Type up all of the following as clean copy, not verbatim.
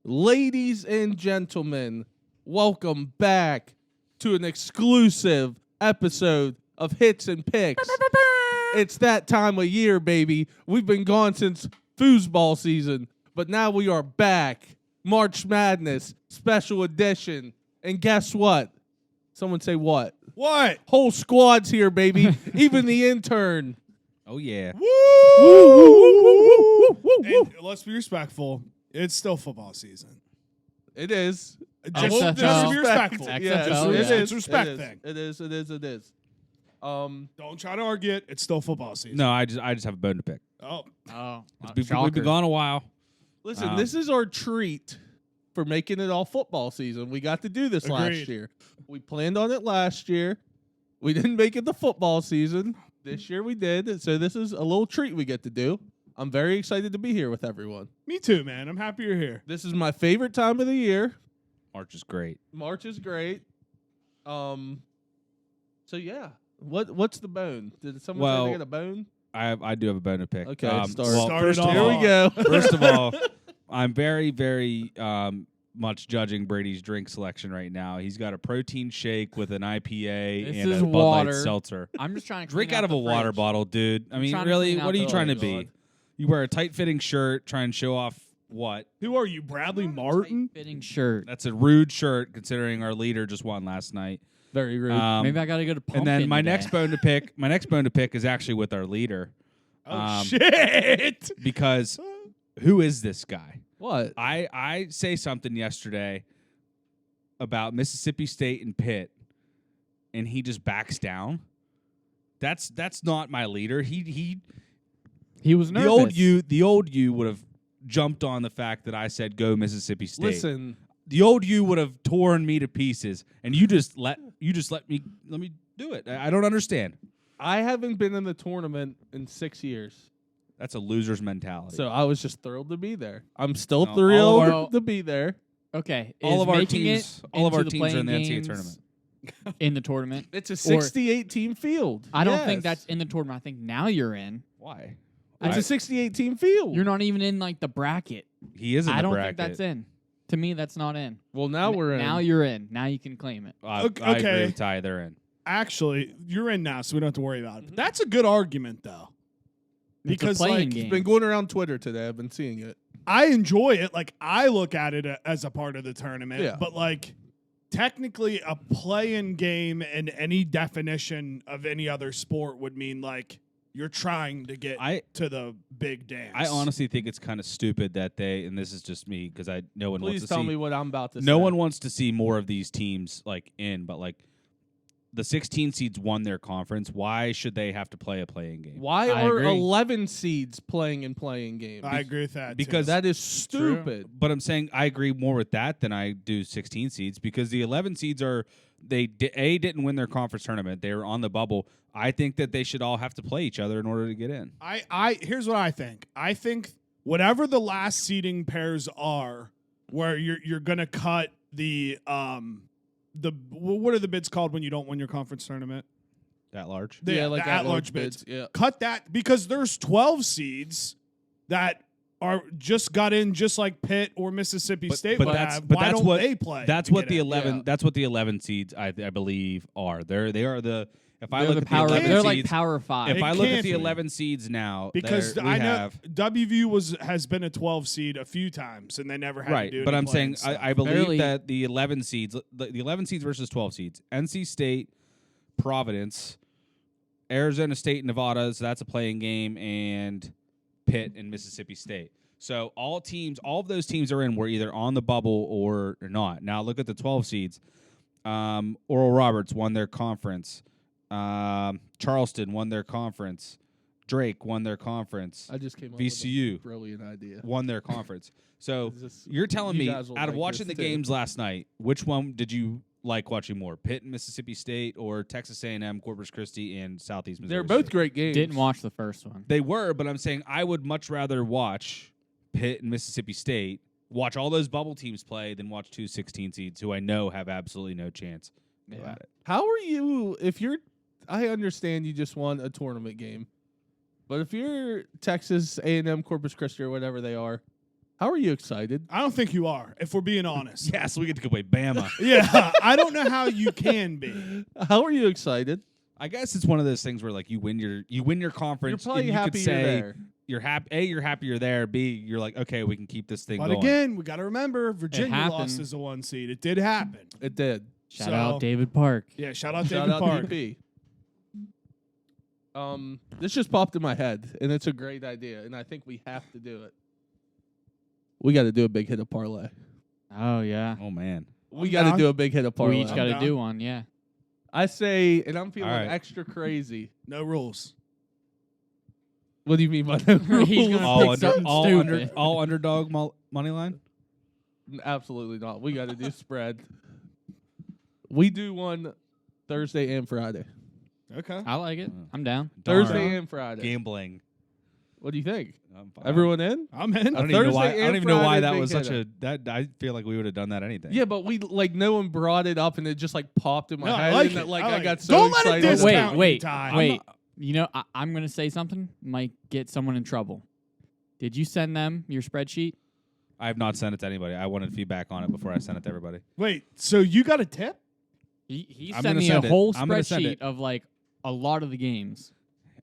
Ladies and gentlemen, welcome back to an exclusive episode of Hits and Picks. It's that time of year, baby. We've been gone since foosball season, but now we are back. March Madness, special edition. And guess what? Someone say what? What? Whole squad's here, baby. Even the intern. Oh, yeah. And let's be respectful. It's still football season. It is. Just be respectful. Yeah, XFL, it yeah. is. It's a respect It is. thing. It is. Don't try to argue it. It's still football season. No, I just have a bone to pick. Oh, We've been gone a while. Listen, this is our treat for making it all football season. We got to do this last Agreed. year. We planned on it last year. We didn't make it the football season. This year we did. So this is a little treat we get to do. I'm very excited to be here with everyone. me too, man. I'm happy you're here. This is my favorite time of the year. March is great. March is great. So yeah. What's the bone? Did someone say they got a bone? I do have a bone to pick. Okay, start. Start first it of off. Here all, we go. First of all, I'm very, very much judging Brady's drink selection right now. He's got a protein shake with an IPA This and is a Bud Light water. seltzer. I'm just trying to Drink clean out of a the water fridge. bottle, dude. I mean, trying to really, clean what are out you the- trying to Oh, be? God. You wear a tight-fitting shirt, try and show off what? Who are you, Bradley Martin? Fitting shirt. That's a rude shirt, considering our leader just won last night. Very rude. Maybe I got to go to Pumpkin And then my today. next bone to pick, is actually with our leader, Oh shit! because who is this guy? What? I say something yesterday about Mississippi State and Pitt, and he just backs down. That's not my leader. He He was nervous. the old you would have jumped on the fact that I said go Mississippi State. Listen, The old you would have torn me to pieces, and you just let me do it. I don't understand. I haven't been in the tournament in 6 years. That's a loser's mentality. So I was just thrilled to be there. I'm still No, thrilled all of our- to be there. Okay. all is of our making teams, it all of into our the teams are in the playing NCAA games tournament. in the tournament. It's a 68 team field. I don't think Yes. that's in the tournament. I think now you're in. Why? It's a 68 team field. You're not even in like the bracket. He is in I the don't bracket. think that's in. To me, that's not in. Well, now we're in. Now you're in. Now you can claim it. I Okay. agree with Ty. They're in. Actually, you're in now, so we don't have to worry about it. But that's a good argument, though, because it's a playing like game. It's been going around Twitter today. I've been seeing it. I enjoy it. Like I look at it as a part of the tournament, Yeah. but like technically a play-in game in any definition of any other sport would mean like you're trying to get I to the big dance. I honestly think it's kind of stupid that and this is just me because no one Please wants to tell see. me what I'm about to say. No one wants to see more of these teams like in, but like the 16 seeds won their conference. Why should they have to play a playing game? Why I are agree. 11 seeds playing in playing games? I agree with that because too. That is stupid. But I'm saying I agree more with that than I do 16 seeds because the 11 seeds didn't win their conference tournament. They were on the bubble. I think that they should all have to play each other in order to get in. I here's what I think. I think whatever the last seeding pairs are, where you're gonna cut the what are the bids called when you don't win your conference tournament? At large. The, like the at-large bids. Yeah. Cut that because there's 12 seeds that are just got in just like Pitt or Mississippi State. would have. Why don't they play? That's to what get the in? 11. Yeah. That's what the 11 seeds I believe are. They are the. If I They're look the at power. the 11 They're seeds, like Power Five. if It I look at can't the be. 11 seeds now, Because we I know have WVU has been a 12 seed a few times and they never had to right, do but any I'm playing saying stuff. I believe Barely. that the 11 seeds, the 11 seeds versus 12 seeds, NC State, Providence, Arizona State, Nevada, so that's a playing game, and Pitt and Mississippi State. So all of those teams are in. We're either on the bubble or not. Now look at the 12 seeds. Oral Roberts won their conference. Charleston won their conference. Drake won their conference. I just came up VCU. with a brilliant idea. Won their conference. So Is this- you're telling you me, guys will out of like watching the this too. games last night, which one did you like watching more? Pitt and Mississippi State or Texas A&M, Corpus Christi, and Southeast Missouri They're both State? great games. Didn't watch the first one. They were, but I'm saying I would much rather watch Pitt and Mississippi State, watch all those bubble teams play, than watch two 16 seeds who I know have absolutely no chance Yeah. at it. How are you if you're I understand you just won a tournament game. But if you're Texas A&M, Corpus Christi, or whatever they are, How are you excited? I don't think you are, if we're being honest. Yes, we get to go play Bama. Yeah, I don't know how you can be. How are you excited? I guess it's one of those things where like you win your conference. You're probably and you happy could you're say there. you're happy. A, you're happy you're there. B, you're like, okay, we can keep this thing But going. again, we got to remember Virginia lost happened. as a 1 seed. It did happen. It did. Shout So- out David Park. Yeah, shout out Shout David out Park. DP. This just popped in my head, and it's a great idea, and I think we have to do it. We got to do a big hit of parlay. Oh yeah. Oh man. We I'm got to down. do a big hit of We parlay. each I'm got to down. do one. Yeah. I say, and I'm feeling All right. extra crazy. No rules. What do you mean by no He's rules? gonna All pick under, something all, under, stupid. all underdog money line. Absolutely not. We got to do spread. We do one Thursday and Friday. Okay. I like it. I'm down. Thursday Darn. and Friday. Gambling. What do you think? I'm fine. Everyone in? I'm in. I don't even know why. Thursday I don't and even know why Friday that big was such hitter. a that. I feel like we would have done that anything. Yeah, but we like no one brought it up, and it just like popped in my No, I head. like and it. that, like I I, like got it. so Don't let it excited. discount you, Wait, Ty. wait. You know, I'm gonna say something might get someone in trouble. Did you send them your spreadsheet? I have not sent it to anybody. I wanted feedback on it before I sent it to everybody. Wait, so you got a tip? He I'm sent gonna me send a it. whole I'm gonna send spreadsheet it. of like a lot of the games.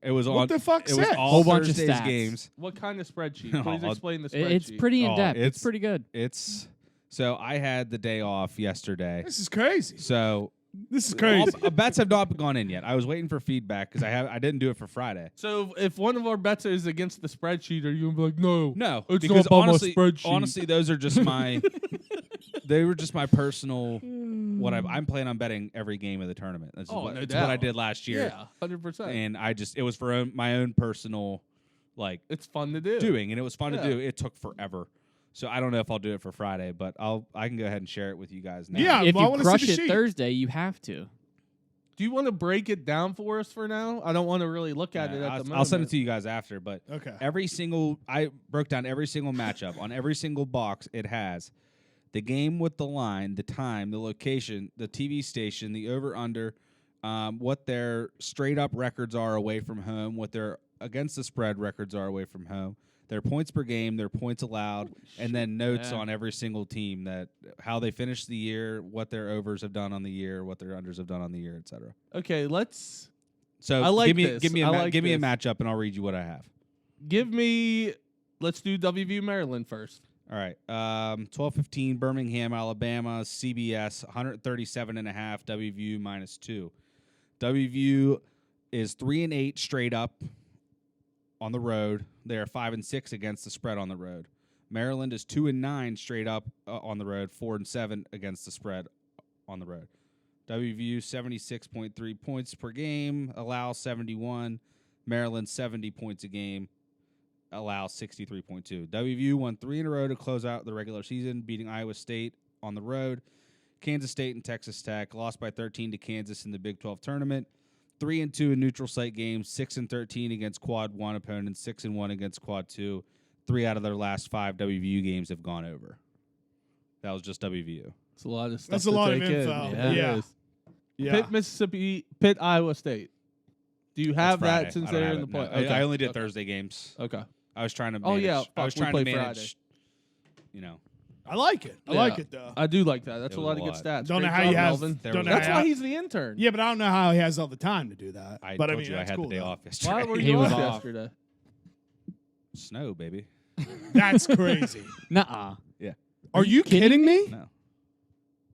It was What on. the fuck It was says? all Whole bunch of Thursday's stats. games. What kind of spreadsheet? Oh, Please I'll- explain the spreadsheet. It's pretty in Oh, depth. It's it's- pretty good. It's so I had the day off yesterday. This is crazy. So This is crazy. all, bets have not gone in yet. I was waiting for feedback because I didn't do it for Friday. So if one of our bets is against the spreadsheet, are you gonna be like, no? No, It's because not on my honestly, spreadsheet. honestly, those are just my. They were just my personal. What I'm planning on betting every game of the tournament. This is Oh, what, no it's what I doubt. did last year, Yeah, 100%. and it was for my own personal, like It's fun to do. doing, and it was fun Yeah. to do. It took forever, so I don't know if I'll do it for Friday, but I can go ahead and share it with you guys now. Yeah. If well, I you wanna crush see the it sheet. Thursday, you have to. Do you want to break it down for us for now? I don't want to really look at it at the moment. I'll send it to you guys after, but Okay. I broke down every single matchup on every single box. It has the game with the line, the time, the location, the TV station, the over under, what their straight up records are away from home, what their against the spread records are away from home, their points per game, their points allowed, and then notes Yeah. on every single team that how they finished the year, what their overs have done on the year, what their unders have done on the year, etc. Okay, let's So I like give me this. give me a I ma- like give me a this. matchup and I'll read you what I have. give me. Let's do WVU Maryland first. All right. 12:15 Birmingham, Alabama, CBS 137.5 WVU -2. WVU is 3-8 straight up on the road. They are 5-6 against the spread on the road. Maryland is 2-9 straight up on the road, 4-7 against the spread on the road. WVU 76.3 points per game, allow 71. Maryland 70 points a game, allow 63.2. WVU won 3 in a row to close out the regular season, beating Iowa State on the road, Kansas State and Texas Tech. Lost by 13 to Kansas in the Big 12 tournament. 3-2 in neutral site games, 6-13 against Quad 1 opponents, 6-1 against Quad 2. 3 out of their last 5 WVU games have gone over. That was just WVU. It's a lot of stuff. That's a to lot of take in. info. It Yeah. is. Yeah. Pitt, Mississippi, Pitt, Iowa State. Do you have That's Friday. that since I don't they're have in the it, play? no. I only did okay. Thursday games. Okay. I was trying to Oh, manage. yeah, I was fuck, we trying play to manage, Friday. you know. I like it. I Yeah. like it though. I do like that. That's It a was lot a of good lot. stats. Don't know Great how he job, has. Melvin. There Don't was know That's how why he's the intern. Yeah, but I don't know how he has all the time to do that. I but told I mean, you I that's had cool the day though. off yesterday. Why were He you was off off. yesterday? Snow, baby. That's crazy. Nuh-uh. Are you kidding me? No.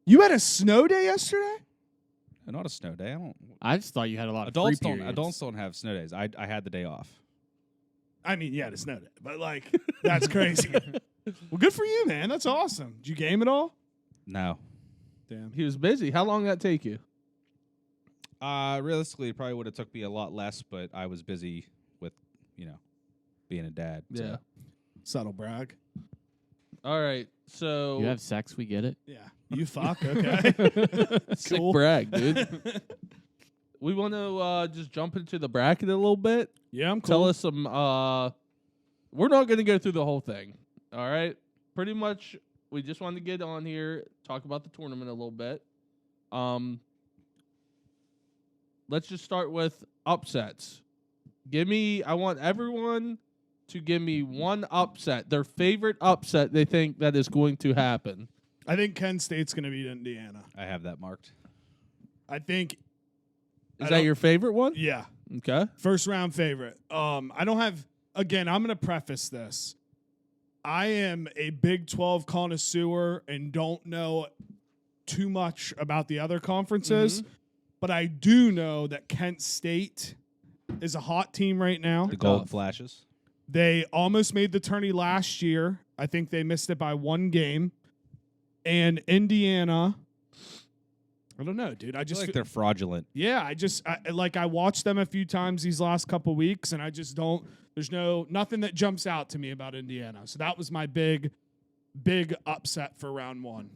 You had a snow day yesterday? Not a snow day. I don't. I just thought you had a lot of Adults free don't. periods. Adults don't have snow days. I had the day off. I mean, yeah, it's snow day, but like, that's crazy. Well, good for you, man. That's awesome. Did you game at all? No. Damn. He was busy. How long did that take you? Realistically, it probably would have took me a lot less, but I was busy with, being a dad. so. Yeah. Subtle brag. All right. So You have sex, we get it. Yeah. You fuck. Okay. sick Cool. brag, dude. We want to just jump into the bracket a little bit. Yeah, I'm cool. Tell us some. We're not going to go through the whole thing. All right. Pretty much, we just wanted to get on here, talk about the tournament a little bit. Let's just start with upsets. I want everyone to give me one upset, their favorite upset they think that is going to happen. I think Kent State's going to beat Indiana. I have that marked. I think. Is that your favorite one? Yeah. Okay. First round favorite. I don't have. Again, I'm going to preface this. I am a Big 12 connoisseur and don't know too much about the other conferences, but I do know that Kent State is a hot team right now. The Golden Flashes. They almost made the tourney last year. I think they missed it by one game. And Indiana, I don't know, dude. I I just feel like they're fraudulent. yeah, I watched them a few times these last couple weeks, and I just don't. There's nothing that jumps out to me about Indiana. So that was my big upset for round one.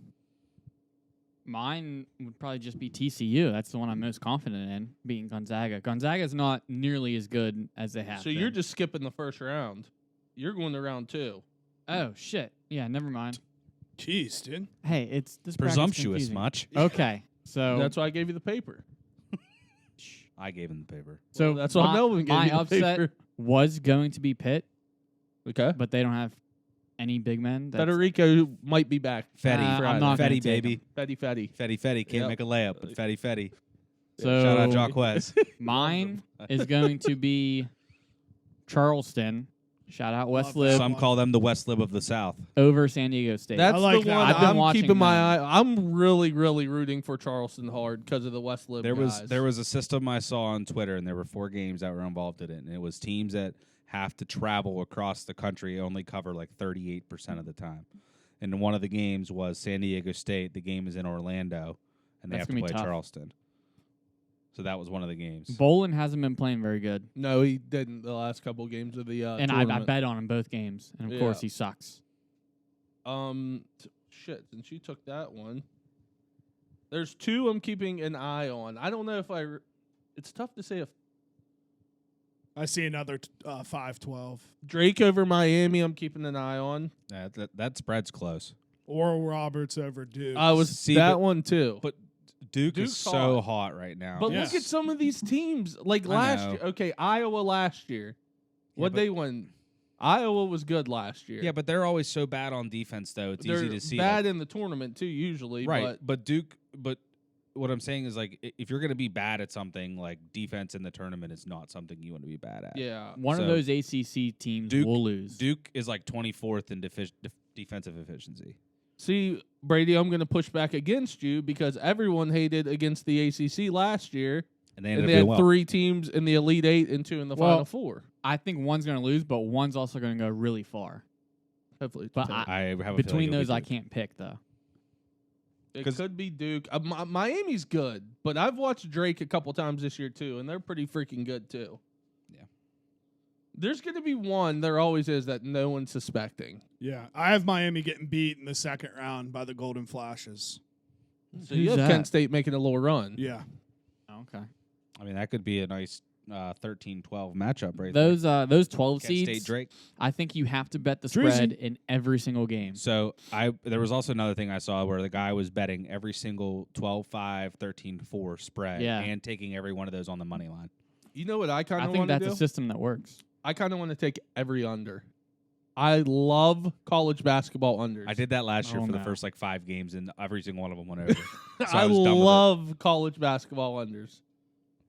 Mine would probably just be TCU. That's the one I'm most confident in, beating Gonzaga. Gonzaga's not nearly as good as they have So been. you're just skipping the first round. You're going to round 2. Oh, shit. Yeah, never mind. Jeez, dude. Hey, it's this bracket's Presumptuous confusing. much. Okay, so That's why I gave you the paper. I gave him the paper. so Well, that's why Melvin gave my you the upset paper. was going to be Pitt, Okay. but they don't have any big men. That's- Federico might be back. Fetty. I'm not gonna Fetty, take baby. Fetty. Fetty can't Yep. make a layup, but Fetty. So Shout out Jacquez. mine is going to be Charleston. Shout out West Love that. Lib Some call them the West Lib of the South. over San Diego State. That's I like the that. one I've been I'm watching keeping my them. eye. I'm really, really rooting for Charleston hard because of the West Lib There guys. was a system I saw on Twitter, and there were 4 games that were involved in it, and it was teams that have to travel across the country only cover like 38% of the time. And one of the games was San Diego State. The game is in Orlando, and they That's have to gonna play be tough. Charleston. So that was one of the games. Bolin hasn't been playing very good, No, he didn't the last couple games of the and I tournament. bet on him both games, and of course Yeah. he sucks. Shit, since you took that one. There's 2 I'm keeping an eye on. I don't know if it's tough to say if I see another 5-12. Drake over Miami I'm keeping an eye on. That spread's close. Oral Roberts over Duke. I was See, that but- one too. But Duke Duke's is so hot. hot right now. But Yeah. look at some of these teams. Like I last know. year. Okay, Iowa last year. What but- they won? Iowa was good last year. yeah, but they're always so bad on defense, though. It's they're easy to see. bad like- in the tournament too, usually. right? But Duke. But what I'm saying is, like, if you're going to be bad at something, like defense in the tournament is not something you want to be bad at. But yeah. One of So, those ACC teams Duke- will lose. Duke is like 24th in defensive efficiency. See, Brady, I'm going to push back against you because everyone hated against the ACC last year, And they and ended they up had doing well. 3 teams in the Elite 8 and 2 in the Well, Final 4. I think one's going to lose, but one's also going to go really far. Hopefully, But I have a feeling Between it'll be those, I Duke. can't pick though. it 'cause- could be Duke. Miami's good, but I've watched Drake a couple times this year too, and they're pretty freaking good too. Yeah. There's going to be one. There always is that no one's suspecting. Yeah, I have Miami getting beat in the second round by the Golden Flashes. So you Who's have that? Kent State making a little run. Yeah. Okay. I mean, that could be a nice 13-12 matchup right Those 12 there. Kent seeds, State Drake. I think you have to bet the Drizzy. spread in every single game. So there was also another thing I saw where the guy was betting every single 12-5, 13-4 spread Yeah. and taking every one of those on the money line. You know what I kind I of think want to that's do? a system that works. I kind of want to take every under. I love college basketball unders. I did that last year Oh, for the no. first like 5 games, and every single one of them went over. So I I was done with it. love college basketball unders.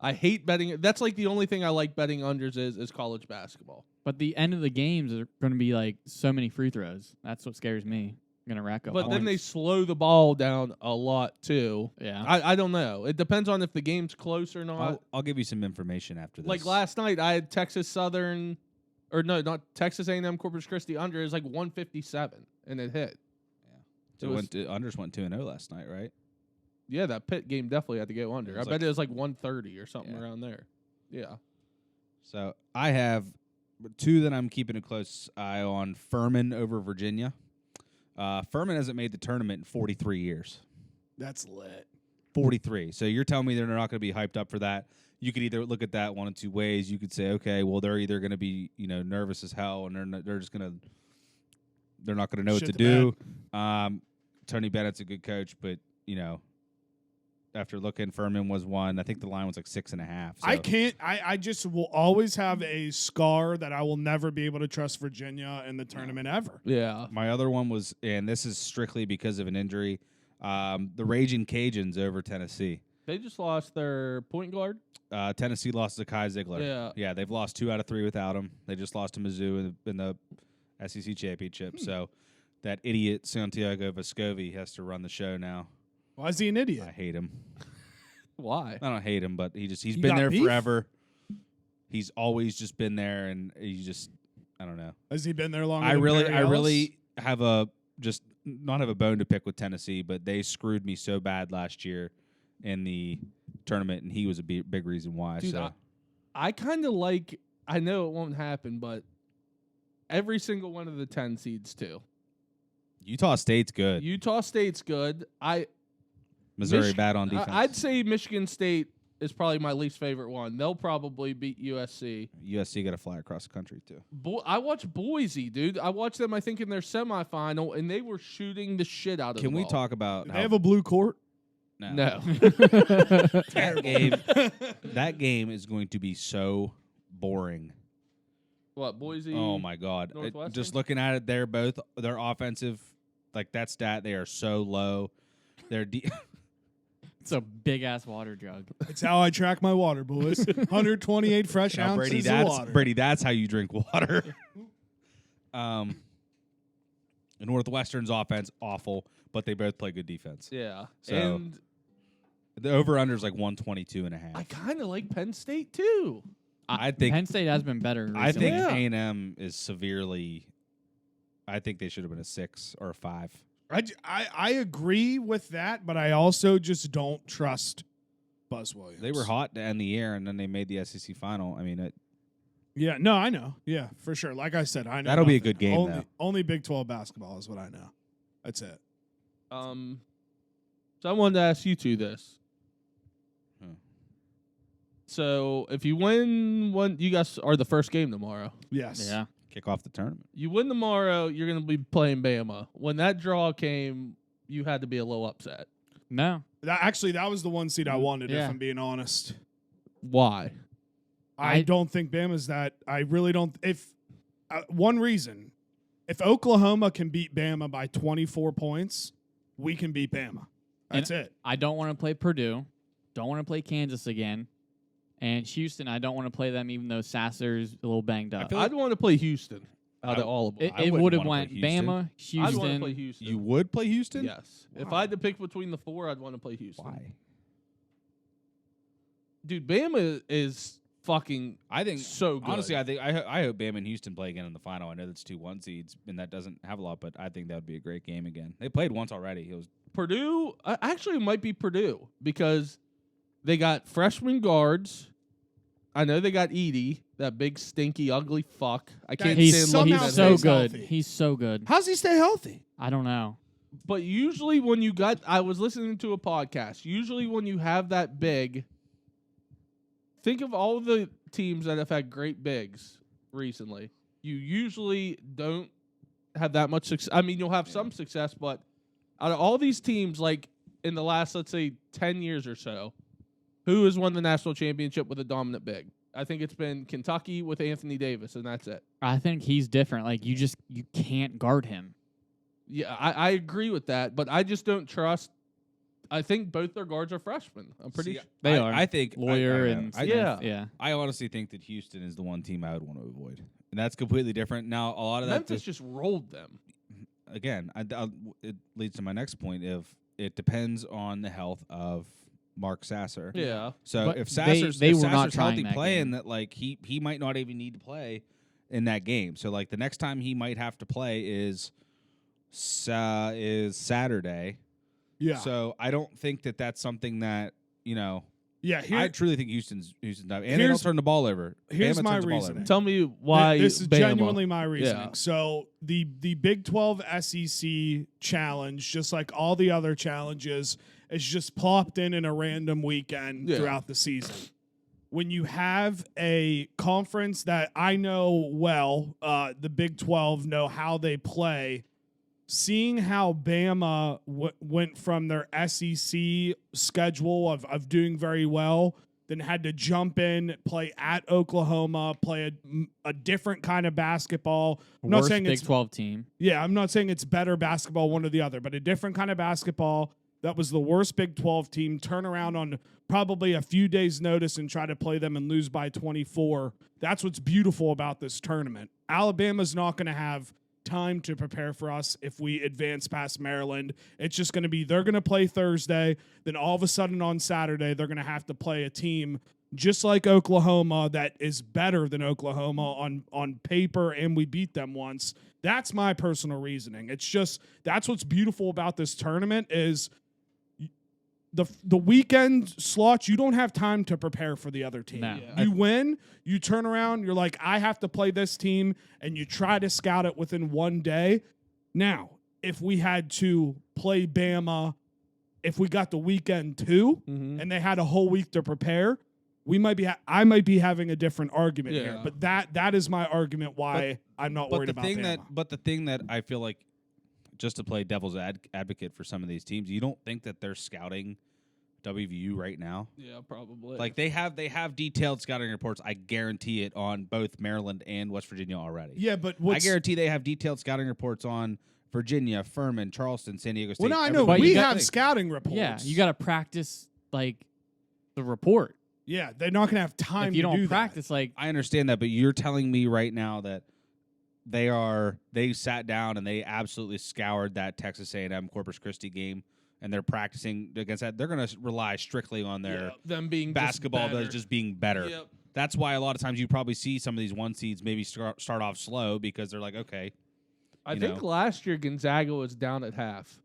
I hate betting. That's like the only thing I like betting unders is college basketball. But the end of the games are going to be like so many free throws. That's what scares me. Going to rack up But then they points. slow the ball down a lot too. Yeah. I don't know. It depends on if the game's close or not. I'll give you some information after this. Like last night, I had Texas Southern, or no, not Texas A&M Corpus Christi under is like 157, and it hit. So unders went 2-0 last night, right? Yeah, that Pitt game definitely had to go under. It I was bet like- it was like 130 or something Yeah. around there. Yeah. So I have 2 that I'm keeping a close eye on. Furman over Virginia. Furman hasn't made the tournament in 43 years. That's lit. 43. So you're telling me they're not going to be hyped up for that. You could either look at that one of 2 ways. You could say, okay, well, they're either going to be, nervous as hell, and they're just going to, they're not going to know what Shit to the do. Tony Bennett's a good coach, but after looking. Furman was 1. I think the line was like 6.5. So. I just will always have a scar that I will never be able to trust Virginia in the tournament ever. Yeah. My other one was, and this is strictly because of an injury, the Raging Cajuns over Tennessee. They just lost their point guard. Tennessee lost to Kai Ziegler. Yeah. They've lost 2 out of 3 without him. They just lost to Mizzou in the SEC championship. So that idiot Santiago Vescovi has to run the show now. Why is he an idiot? I hate him. Why? I don't hate him, but he's You been got there beef? forever. He's always just been there, and he just, I don't know. Has he been there longer? I than really Barry have a just not have a bone to pick with Tennessee, but they screwed me so bad last year in the tournament, and he was a big reason why. Dude, so I kind of like, I know it won't happen, but every single one of the 10 seeds, too. Utah State's good. Utah State's good. Missouri bad on defense. I'd say Michigan State is probably my least favorite one. They'll probably beat USC. USC got to fly across the country, too. I watched Boise, dude. I watched them, I think, in their semifinal, and they were shooting the shit out of Can the we ball. talk about Do how they have a blue court? No. that game is going to be so boring. What, Boise? Oh my God! Northwestern? Just looking at it, their offensive, like that stat, they are so low. Their It's a big ass water jug. It's how I track my water, boys. 128 fresh Now, ounces Brady, of water. Brady, that's how you drink water. Northwestern's offense awful, but they both play good defense. Yeah. So- And The over/under is like 122.5. I kind of like Penn State, too. I think- Penn State has been better. I think recently. Yeah. A&M is severely. I think they should have been a 6 or a 5. I agree with that, but I also just don't trust Buzz Williams. They were hot to end the year, and then they made the SEC final. I mean, Yeah, no, I know. Yeah, for sure. Like I said, I know. That'll be a nothing. good game, only, though. Only Big 12 basketball is what I know. That's it. So I wanted to ask you two this. Hmm. So if you win one, you guys are the first game tomorrow. Yes. Yeah. kick off the tournament. You win tomorrow, you're going to be playing Bama. When that draw came, you had to be a little upset. No. That was the one seed I wanted, if Yeah. I'm being honest. Why? I don't think Bama's that. I really don't. If one reason, if Oklahoma can beat Bama by 24 points, we can beat Bama. That's it. I don't want to play Purdue. Don't want to play Kansas again. And Houston, I don't want to play them even though Sasser's a little banged up. I'd want to play Houston out of all of them. I It wouldn't would have wanna went play Houston. Bama, I'd want to Houston. play Houston. You would play Houston? Yes. If I had to pick between the four, I'd want to play Houston. Why? Dude, Bama is fucking I think so good. honestly, I hope Bama and Houston play again in the final. I know that's 2 1 seeds, and that doesn't have a lot, but I think that would be a great game again. They played once already. It was Purdue, actually, it might be Purdue because they got freshman guards. I know they got Edey, that big, stinky, ugly fuck. I can't He's stand somehow looking He's at so him. stays good. healthy. He's so good. How's he stay healthy? I don't know. But usually when you got, I was listening to a podcast. Usually when you have that big, think of all the teams that have had great bigs recently. You usually don't have that much success. I mean, you'll have some success, but out of all these teams, like in the last, let's say, 10 years or so, who has won the national championship with a dominant big? I think it's been Kentucky with Anthony Davis, and that's it. I think he's different. Like you can't guard him. Yeah, I agree with that, but I just don't trust. I think both their guards are freshmen. I'm pretty sure. They I, are. I think Lawyer I don't and know. Yeah. yeah. I honestly think that Houston is the one team I would want to avoid, and that's completely different. Now, a lot of that Memphis just rolled them. again, it leads to my next point. Of it depends on the health of Mark Sasser. Yeah. So But if they Sasser's, were if not Sasser's trying healthy that playing, game. that like he might not even need to play in that game. So like the next time he might have to play is Saturday. Yeah. So I don't think that that's something that yeah. I truly think Houston's and they don't Here's- turn the ball over. here's Bama my turns the ball reasoning. over. Tell me why This is Bama. genuinely my reasoning. Yeah. So the Big 12 SEC challenge, just like all the other challenges, is just plopped in a random weekend Yeah. throughout the season. When you have a conference that I know well, the Big 12 know how they play, seeing how Bama went from their SEC schedule of doing very well, then had to jump in, play at Oklahoma, play a different kind of basketball. I'm not Worst saying Big it's 12 team. Yeah, I'm not saying it's better basketball, one or the other, but a different kind of basketball. That was the worst Big 12 team. Turn around on probably a few days' notice and try to play them and lose by 24. That's what's beautiful about this tournament. Alabama's not going to have time to prepare for us if we advance past Maryland. It's just going to be they're going to play Thursday, then all of a sudden on Saturday they're going to have to play a team just like Oklahoma that is better than Oklahoma on paper, and we beat them once. That's my personal reasoning. It's just that's what's beautiful about this tournament is the weekend slots, you don't have time to prepare for the other team. No. Yeah. You win, you turn around, you're like, I have to play this team, and you try to scout it within one day. Now, if we had to play Bama, if we got the weekend too, Mhm. and they had a whole week to prepare, we might be I might be having a different argument here. Yeah. But that is my argument why I'm not worried about Bama. But the thing that I feel like, just to play devil's advocate for some of these teams, you don't think that they're scouting WVU right now? Yeah, probably. Like they have detailed scouting reports. I guarantee it on both Maryland and West Virginia already. Yeah, but I guarantee they have detailed scouting reports on Virginia, Furman, Charleston, San Diego State. well, no, I know But we you got- have scouting reports. Yeah, you got to practice like the report. Yeah, they're not going to have time If you to don't do practice, like I understand that, but you're telling me right now that they sat down and they absolutely scoured that Texas A&M Corpus Christi game, and they're practicing against that. They're going to rely strictly on Yeah, their them being basketball just that's just being better. Yep. That's why a lot of times you probably see some of these one seeds maybe start off slow because they're like, okay, I you think know. last year Gonzaga was down at half.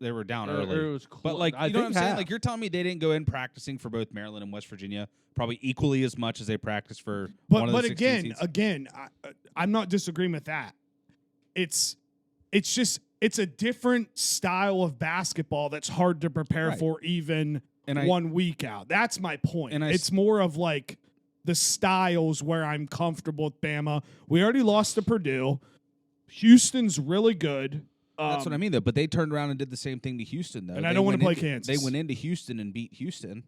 they were down Or early. it was But like, I you know what I'm think saying? half. Like, you're telling me they didn't go in practicing for both Maryland and West Virginia probably equally as much as they practiced for one of the But 16 again, seeds? I'm not disagreeing with that. It's a different style of basketball that's hard to prepare Right. for even And I- 1 week out. That's my point. And I It's more of like the styles where I'm comfortable with Bama. We already lost to Purdue. Houston's really good. That's what I mean, though. But they turned around and did the same thing to Houston, though. And I They don't wanna went play into- Kansas. They went into Houston and beat Houston.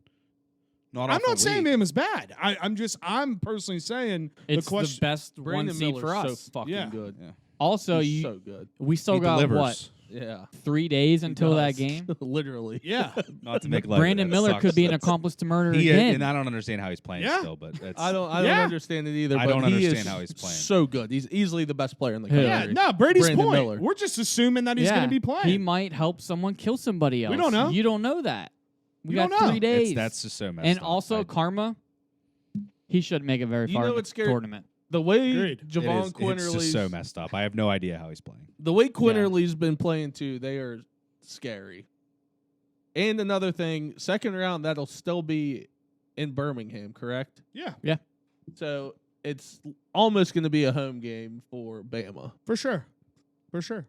I'm off a not saying lead. Bama's bad. I'm personally saying it's the question. best Brandon one seed for Miller's us. so fucking Yeah. good. Yeah. Also, He's you so good. we still He got delivers. what Yeah. 3 days until that Does. game. Literally. Yeah. Not to make light of Brandon it, Miller sucks. could be an That's- accomplice to murder He again. and I don't understand how he's playing Yeah. still, but it's, I don't Yeah. understand it either. I but don't he understand is how he's playing. So good. He's easily the best player in the Who? country. Yeah, no, Brady's Brandon point. Miller. We're just assuming that he's Yeah, going to be playing. He might help someone kill somebody else. We don't know. You don't know that. We We got don't know. 3 days. that's just so messed and up. also karma. He should make it very You far know in the what's scary? tournament. The way Agreed. Javon it's Quinterly's just so messed up. I have no idea how he's playing. the way Quinterly's been playing too, they are scary. And another thing, second round that'll still be in Birmingham, correct? Yeah, So it's almost going to be a home game for Bama. for sure. For sure.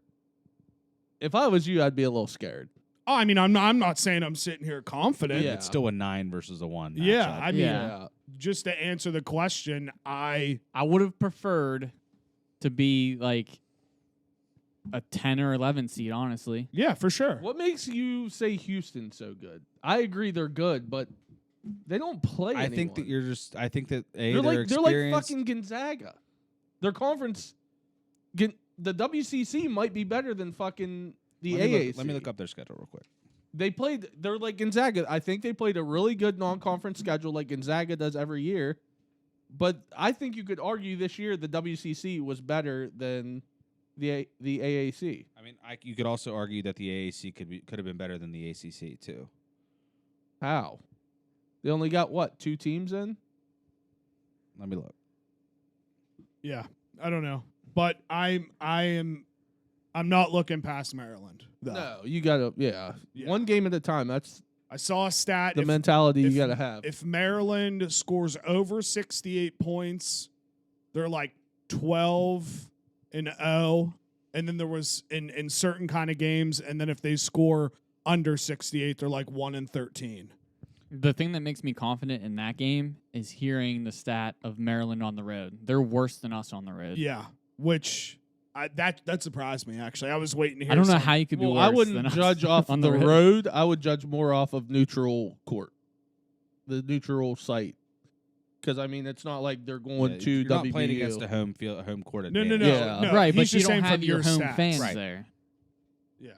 If I was you, I'd be a little scared. Oh, I mean, I'm not saying I'm sitting here confident. Yeah. It's still a 9 versus a 1. Yeah, matchup. I mean, Yeah. just to answer the question, I would have preferred to be like a 10 or 11 seed, honestly. yeah, for sure. What makes you say Houston so good? I agree they're good, but they don't play I think that anyone. I think that A, They're like experienced. fucking Gonzaga. Their conference, the WCC might be better than fucking the AAC. Let me look up their schedule real quick. They're like Gonzaga. I think they played a really good non-conference schedule like Gonzaga does every year. But I think you could argue this year the WCC was better than the AAC. I mean, you could also argue that the AAC could have been better than the ACC too. How? They only got what, 2 teams in? Let me look. Yeah, I don't know, but I'm not looking past Maryland. Though. No, you gotta Yeah. one game at a time. That's I saw a stat. the mentality if- you gotta have. If Maryland scores over 68 points, they're like 12-0, and then there was in certain kind of games, and then if they score under 68, they're like 1-13. The thing that makes me confident in that game is hearing the stat of Maryland on the road. They're worse than us on the road. Yeah, which That surprised me, actually. I was waiting to hear I don't know some- how you could be Well, worse I than wouldn't us judge off on the road. road. I would judge more off of neutral court, the neutral site. Because I mean, it's not like they're going to you're not WVU. playing against a home field, a home court No, advantage. no, Yeah. no. Right, he's but you just don't saying have from your home stats. fans Right. there. Yeah.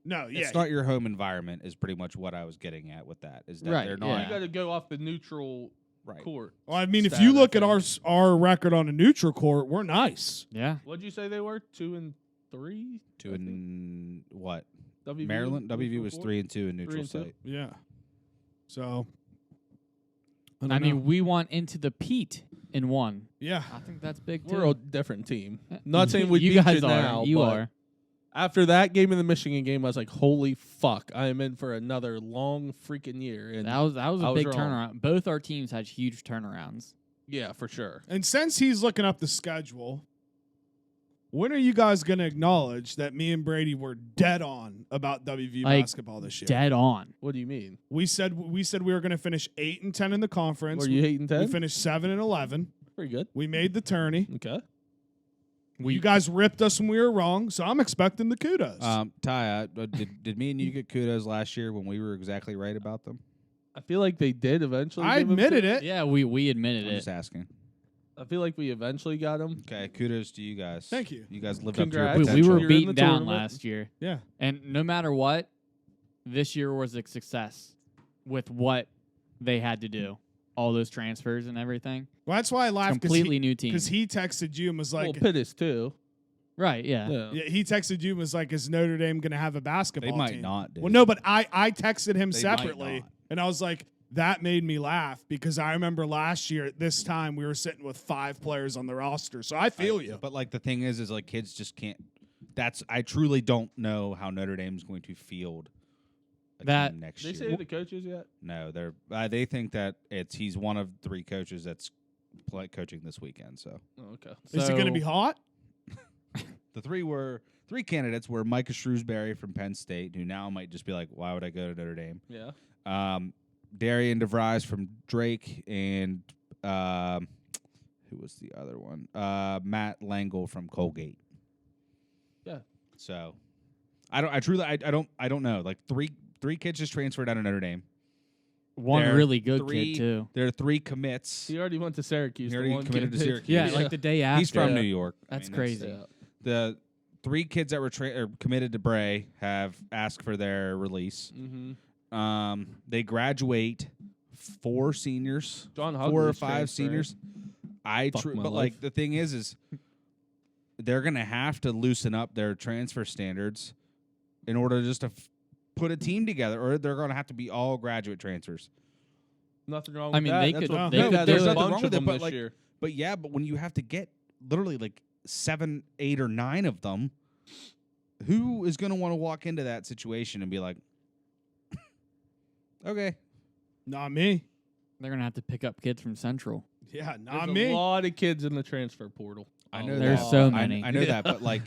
No, yeah. It's not your home environment is pretty much what I was getting at with that. Is that Right, they're You not got to go off the neutral right. court. Well, I mean, if stat, you I look at think. our record on a neutral court, we're nice. Yeah. What'd you say they were? 2-3. To in what? WVU? Maryland WVU was Neutral 3-2 in neutral 3-2. site. Yeah. So. I don't know. mean, we want into the Pete in one. yeah. I think that's big We're too. a different team. Not saying we you beat guys you are. now. You but are. After that game in the Michigan game, I was like, "Holy fuck! I am in for another long freaking year." And That was I a was big wrong. turnaround. Both our teams had huge turnarounds. yeah, for sure. And since he's looking up the schedule, when are you guys going to acknowledge that me and Brady were dead on about WVU Like, basketball this year? Dead on. What do you mean? We said we were going to finish 8-10 in the conference. Were you 8 and We 10? finished 7-11. Pretty good. We made the tourney. Okay. You guys ripped us when we were wrong, so I'm expecting the kudos. Ty, did me and you get kudos last year when we were exactly right about them? I feel like they did eventually. I give him admitted to- it. Yeah, we admitted I'm it. just asking. I feel like we eventually got him. Okay, kudos to you guys. Thank you. You guys lived Congrats. up to We, your we potential. were You're in beaten the down tournament. last year. Yeah. And no matter what, this year was a success with what they had to do. All those transfers and everything. Well, that's why I laughed Completely new team. because he texted you and was like, Well, Pitt is too. Right, yeah. yeah, he texted you and was like, is Notre Dame going to have a basketball They might team? not. Dude. Well, no, but I texted him They might separately, not. and I was like, that made me laugh because I remember last year at this time we were sitting with 5 players on the roster. So I feel you. But like the thing is like kids just can't. I truly don't know how Notre Dame's going to field a That- team next They year. say the coaches yet? No, they think that he's one of 3 coaches that's coaching this weekend. So Oh, okay. Is it going to be hot? the 3 candidates were Micah Shrewsbury from Penn State, who now might just be like, why would I go to Notre Dame? Yeah. Darian DeVries from Drake, and who was the other one? Matt Langle from Colgate. Yeah. So I don't know. Like three kids just transferred out of Notre Dame. One They're really good 3 kid, too. There are 3 commits. He already went to Syracuse. He the already one committed kid to did. Syracuse. Yeah, Yeah. like the day after. He's from Yeah. New York. That's I mean, crazy. Yeah. The 3 kids that were committed to Bray have asked for their release. Mm-hmm. They graduate 4 seniors, John 4 or Huggley's 5 transferring. seniors. Fuck my But life. like the thing is they're gonna have to loosen up their transfer standards in order just to put a team together, or they're gonna have to be all graduate transfers. Nothing wrong I with mean, that. they That's could- what- they they've could had do a it. There's nothing bunch wrong of with it, them but this like- year. But yeah, but when you have to get literally like 7, 8, or 9 of them, who is gonna want to walk into that situation and be like, okay, Not me. They're going to have to pick up kids from Central. Yeah, There's not a me. lot of kids in the transfer portal. I A know There's that. so I- many. I know Yeah. that, but like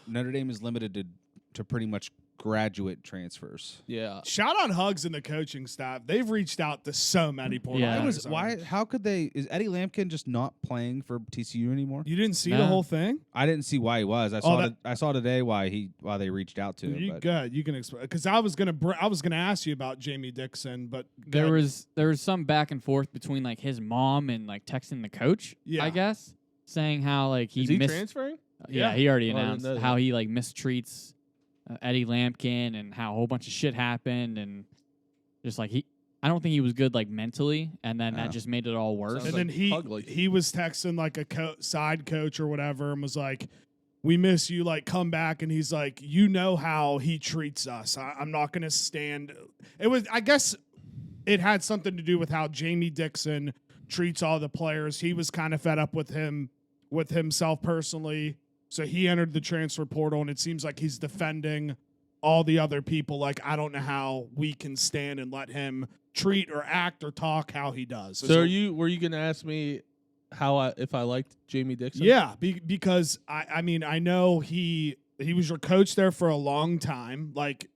Notre Dame is limited to pretty much graduate transfers. Yeah. Shout out Hugs and the coaching staff. They've reached out to so many portal Yeah. players Why? already. How could they? Is Eddie Lampkin just not playing for TCU anymore? You didn't see the Nah. whole thing? I didn't see why he was. I saw today why they reached out to him. You but good? You can explain because I was gonna ask you about Jamie Dixon, but There good. was some back and forth between like his mom and like texting the coach, Yeah. I guess, saying how like Is he missed transferring? Yeah, Yeah. he already Oh, I didn't announced know that. how he like mistreats Eddie Lampkin and how a whole bunch of shit happened and just like I don't think he was good like mentally, and then Oh. that just made it all worse. Sounds and like then he Hugley. he was texting like a side coach or whatever and was like, "We miss you. Like, come back." And he's like, "You know how he treats us. I'm not gonna stand." It was, I guess, it had something to do with how Jamie Dixon treats all the players. He was kind of fed up with himself personally, so he entered the transfer portal, and it seems like he's defending all the other people. Like, I don't know how we can stand and let him treat or act or talk how he does. So were you going to ask me if I liked Jamie Dixon? Yeah, because I mean I know he was your coach there for a long time. Like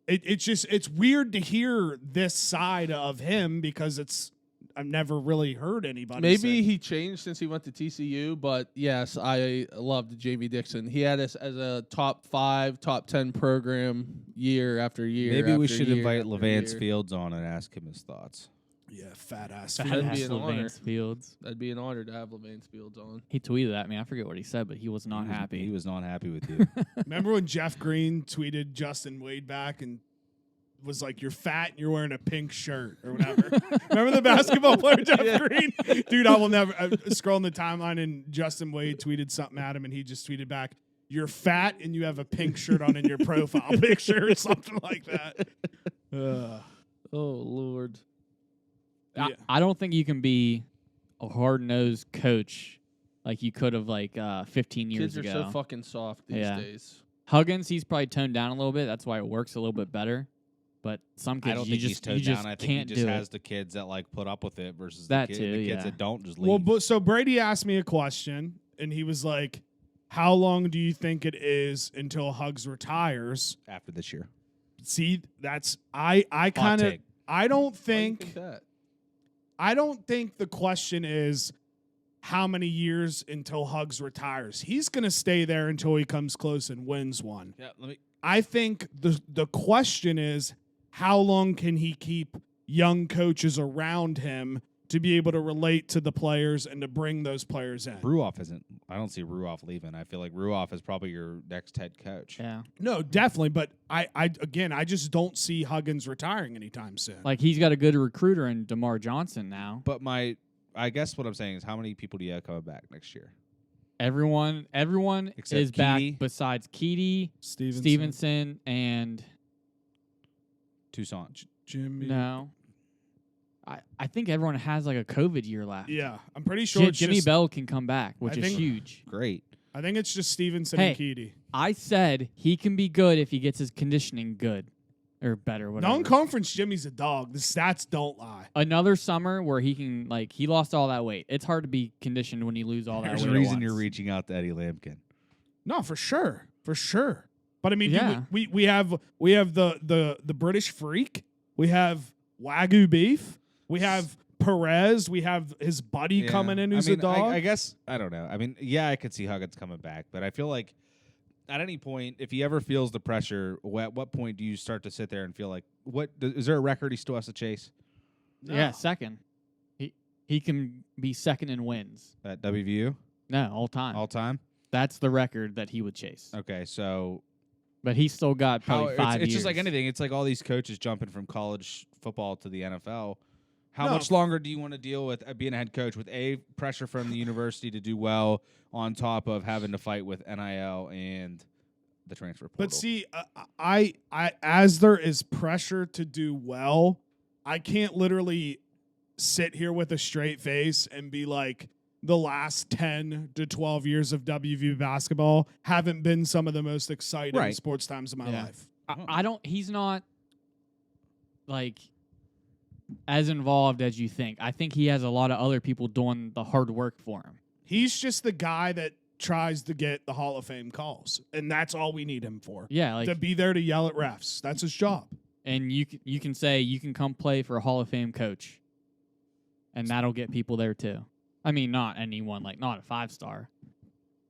it's weird to hear this side of him because it's I've never really heard anybody. Maybe say. he changed since he went to TCU, but yes, I loved J.V. Dixon. He had us as a top 5, top 10 program year after year. Maybe we after should year invite after Levance year. Fields on and ask him his thoughts. Yeah, fat ass. That'd Fields. be an honor. Lance Fields. That'd be an honor to have Levance Fields on. He tweeted at me. I forget what he said, but he was not happy. He was not happy with you. Remember when Jeff Green tweeted Justin Wade back and was like, "You're fat and you're wearing a pink shirt" or whatever? Remember the basketball player Jeff Green? Dude, I will never. I was scrolling the timeline and Justin Wade tweeted something at him and he just tweeted back, "You're fat and you have a pink shirt on in your profile picture," or something like that. Oh Lord. Yeah. I don't think you can be a hard-nosed coach like you could have 15 years Kids are ago. so fucking soft these Yeah. days. Huggins, he's probably toned down a little bit. That's why it works a little bit better. But some kids, I don't you think just he's toned you just down. I think he can't just do has it. the kids that like put up with it versus That the, too, the kids yeah. that don't just leave. Well, so Brady asked me a question and he was like, "How long do you think it is until Huggs retires?" after this year. See, that's I Hot kind of take. I don't Why do you think that? I don't think the question is how many years until Huggs retires. He's going to stay there until he comes close and wins one. Yeah, let me. I think the question is how long can he keep young coaches around him to be able to relate to the players and to bring those players in. Ruoff isn't. I don't see Ruoff leaving. I feel like Ruoff is probably your next head coach. Yeah. No, definitely, but I just don't see Huggins retiring anytime soon. Like he's got a good recruiter in DeMar Johnson now. But I guess what I'm saying is, how many people do you have coming back next year? Everyone Except is back Keedy. besides Keedy, Stevenson, and Toussaint. Jimmy. no. I think everyone has like a COVID year left. Yeah, I'm pretty sure it's Jimmy just, Bell can come back, which I is think- huge. Great. I think it's just Stevenson Hey. and Keedy. I said he can be good if he gets his conditioning good or better, whatever. Non-conference Jimmy's a dog. The stats don't lie. Another summer where he can he lost all that weight. It's hard to be conditioned when you lose all that There's weight. a at reason once. you're reaching out to Eddie Lampkin. No, for sure. But I mean, Yeah. we have the British Freak. We have Wagyu beef. We have Perez. We have his buddy Yeah. coming in who's I mean, a dog. I guess I don't know. I mean, yeah, I could see Huggins coming back, but I feel like at any point, if he ever feels the pressure, at what point do you start to sit there and feel like, is there a record he still has to chase Yeah, second. He can be second in wins. at WVU No, all time. all time? That's the record that he would chase. Okay, so But he's still got probably 5 it's years. just like anything. It's like all these coaches jumping from college football to the NFL. How No. much longer do you want to deal with being a head coach with pressure from the university to do well on top of having to fight with NIL and the transfer portal? But see, I as there is pressure to do well, I can't literally sit here with a straight face and be like, the last 10 to 12 years of WVU basketball haven't been some of the most exciting Right. sports times of my Yeah. life. I don't. He's not as involved as you think. I think he has a lot of other people doing the hard work for him. He's just the guy that tries to get the Hall of Fame calls, and that's all we need him for. Yeah, To be there to yell at refs. That's his job. and you can say you can come play for a Hall of Fame coach, and that'll get people there too. I mean, not anyone not a 5-star,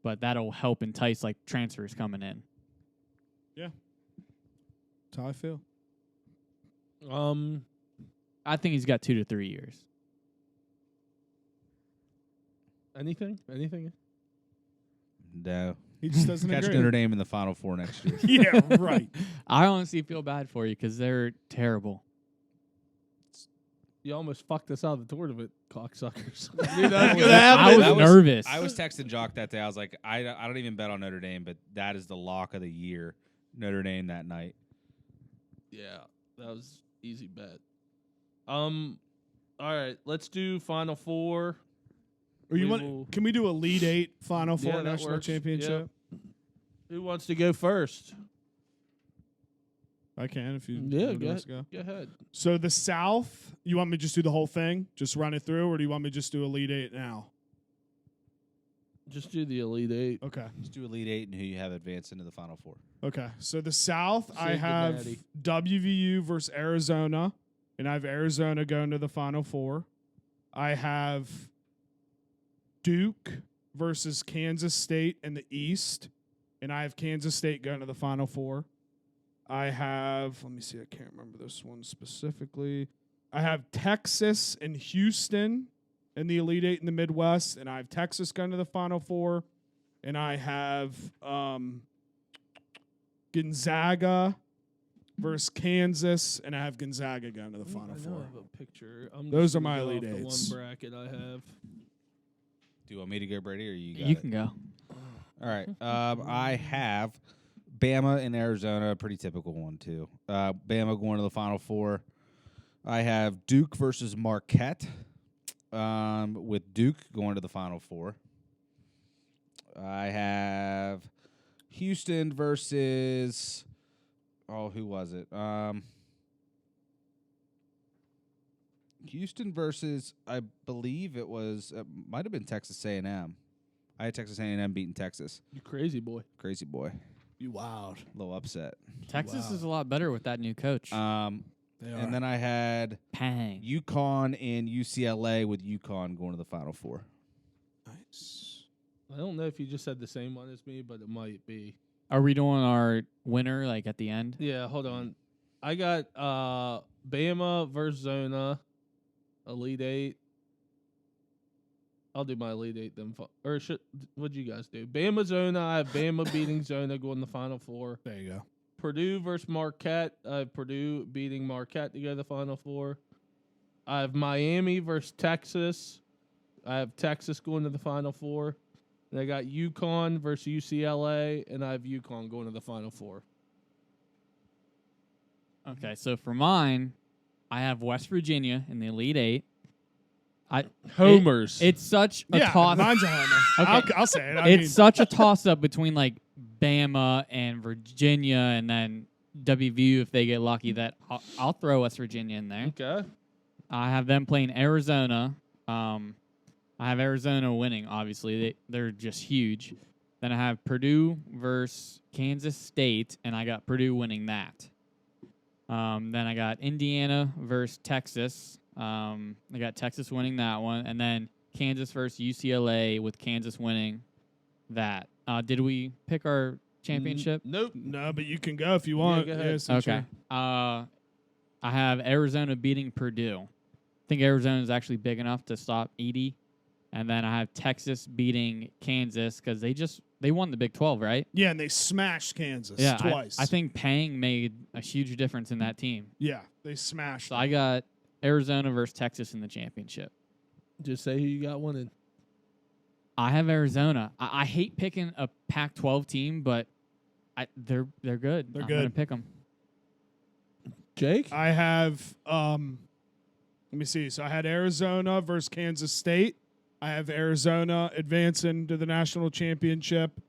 but that'll help entice transfers coming in. That's how I feel. I think he's got 2 to 3 years. Anything? No. He just doesn't Catch agree. Notre Dame in the Final Four next year. Yeah, right. I honestly feel bad for you because they're terrible. You almost fucked us out of the tournament, cocksuckers. I was nervous. I was texting Jock that day. I was like, I don't even bet on Notre Dame, but that is the lock of the year. Notre Dame that night. Yeah, that was easy bet. All right, let's do Final Four. Or you We want? will- Can we do Elite Eight Final Four Yeah, that National works. Championship? Who wants to go first? I can if you. Yeah, nobody go wants to go. Go ahead. So the South, you want me to just do the whole thing, just run it through, or do you want me to just do Elite Eight now? Just do the Elite Eight. Okay. Let's do Elite Eight and who you have advance into the Final Four. Okay. So the South, I Save the have natty. WVU versus Arizona, and I have Arizona going to the Final Four. I have Duke versus Kansas State in the East, and I have Kansas State going to the Final Four. I have, let me see, I can't remember this one specifically. I have Texas and Houston in the Elite Eight in the Midwest, and I have Texas going to the Final Four. And I have Gonzaga versus Kansas, and I have Gonzaga going to the Final Four. I have a picture. Those just are gonna my go Elite off the Eights. one bracket I have. Do you want me to go, Brady, or you got You it? can go. All right. I have Bama and Arizona, a pretty typical one, too. Bama going to the Final Four. I have Duke versus Marquette, with Duke going to the Final Four. I have Houston versus, who was it? Houston versus, I believe it might have been Texas A&M. I had Texas A&M beating Texas. You crazy boy. Crazy boy. You wild. A little upset. Texas Wow. is a lot better with that new coach. They are. And then I had Pang. UConn and UCLA, with UConn going to the Final Four. Nice. I don't know if you just said the same one as me, but it might be. Are we doing our winner like at the end? Yeah, hold on. I got Bama versus Zona, Elite Eight. I'll do my Elite Eight then. What'd you guys do? Bama Zona. I have Bama beating Zona going to the Final Four. There you go. Purdue versus Marquette. I have Purdue beating Marquette to go to the Final Four. I have Miami versus Texas. I have Texas going to the Final Four. And I got UConn versus UCLA, and I have UConn going to the Final Four. Okay, so for mine, I have West Virginia in the Elite Eight. Homers. It's such a Yeah, toss. mine's a homer. Okay. I'll say it. It's such a toss up between like Bama and Virginia, and then WVU if they get lucky. That I'll throw West Virginia in there. Okay. I have them playing Arizona. I have Arizona winning. Obviously, they're just huge. Then I have Purdue versus Kansas State, and I got Purdue winning that. Then I got Indiana versus Texas. I got Texas winning that one, and then Kansas versus UCLA with Kansas winning that. Did we pick our championship? Nope. No, but you can go if you want. go ahead. since Okay. I have Arizona beating Purdue. I think Arizona is actually big enough to stop Edie. And then I have Texas beating Kansas because they won the Big 12, right? Yeah, and they smashed Kansas Yeah, twice. I think Pang made a huge difference in that team. Yeah, they smashed. So I got Arizona versus Texas in the championship. Just say who you got winning. I have Arizona. I hate picking a Pac-12 team, but they're good. They're I'm good. gonna pick them. Jake? I have let me see. So I had Arizona versus Kansas State. I have Arizona advancing to the national championship,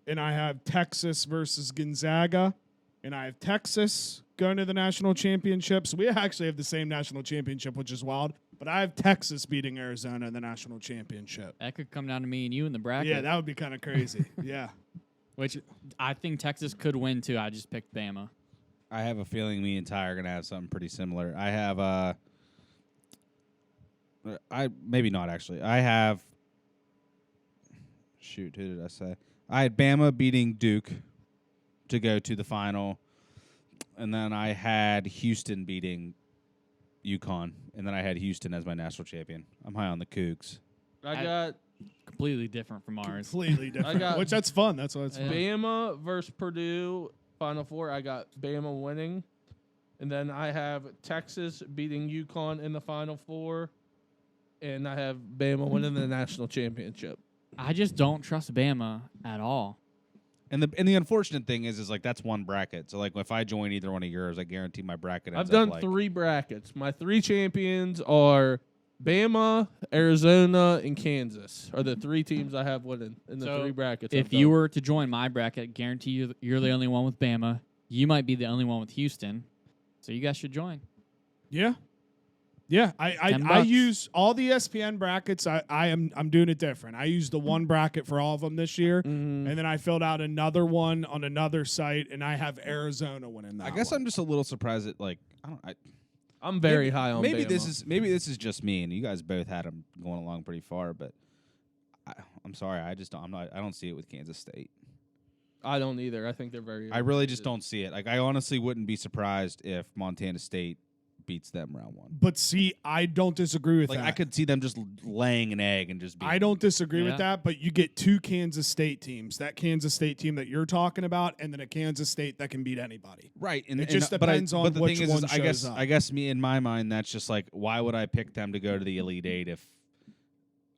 and I have Texas versus Gonzaga, and I have Texas going to the national championship. So we actually have the same national championship, which is wild. But I have Texas beating Arizona in the national championship. That could come down to me and you in the bracket. Yeah, that would be kind of crazy. Yeah. which I think Texas could win too. I just picked Bama. I have a feeling me and Ty are going to have something pretty similar. I have maybe not actually. I have who did I say? I had Bama beating Duke to go to the final, and then I had Houston beating UConn, and then I had Houston as my national champion. I'm high on the Cougs. I got Completely different from ours. Completely different. got- Which that's fun. That's why it's fun. Bama versus Purdue Final Four. I got Bama winning. And then I have Texas beating UConn in the Final Four. And I have Bama winning the national championship. I just don't trust Bama at all. And the unfortunate thing is like that's one bracket. So like if I join either one of yours, I guarantee my bracket. I've ends done up like, 3 brackets. My 3 champions are Bama, Arizona, and Kansas are the 3 teams I have winning in the So, 3 brackets. If I've you done. were to join my bracket, guarantee you're the only one with Bama. You might be the only one with Houston. So you guys should join. Yeah. Yeah, I $10. use all the ESPN brackets. I'm doing it different. I used the one bracket for all of them this year, Mhm. and then I filled out another one on another site, and I have Arizona winning that. I guess one. I'm just a little surprised that like I'm very high on maybe Bama. maybe this is just me, and you guys both had them going along pretty far. But I'm sorry, I just don't. I don't see it with Kansas State. I don't either. I think they're very. I really just don't see it. Like, I honestly wouldn't be surprised if Montana State beats them round one. But see, I don't disagree with Like, that. I could see them just laying an egg and just being. I don't disagree Yeah. with that, but you get two Kansas State teams. That Kansas State team that you're talking about, and then a Kansas State that can beat anybody. Right, and It just but depends on but the which thing is, one I guess shows up. I guess me in my mind, that's just like, why would I pick them to go to the Elite Eight if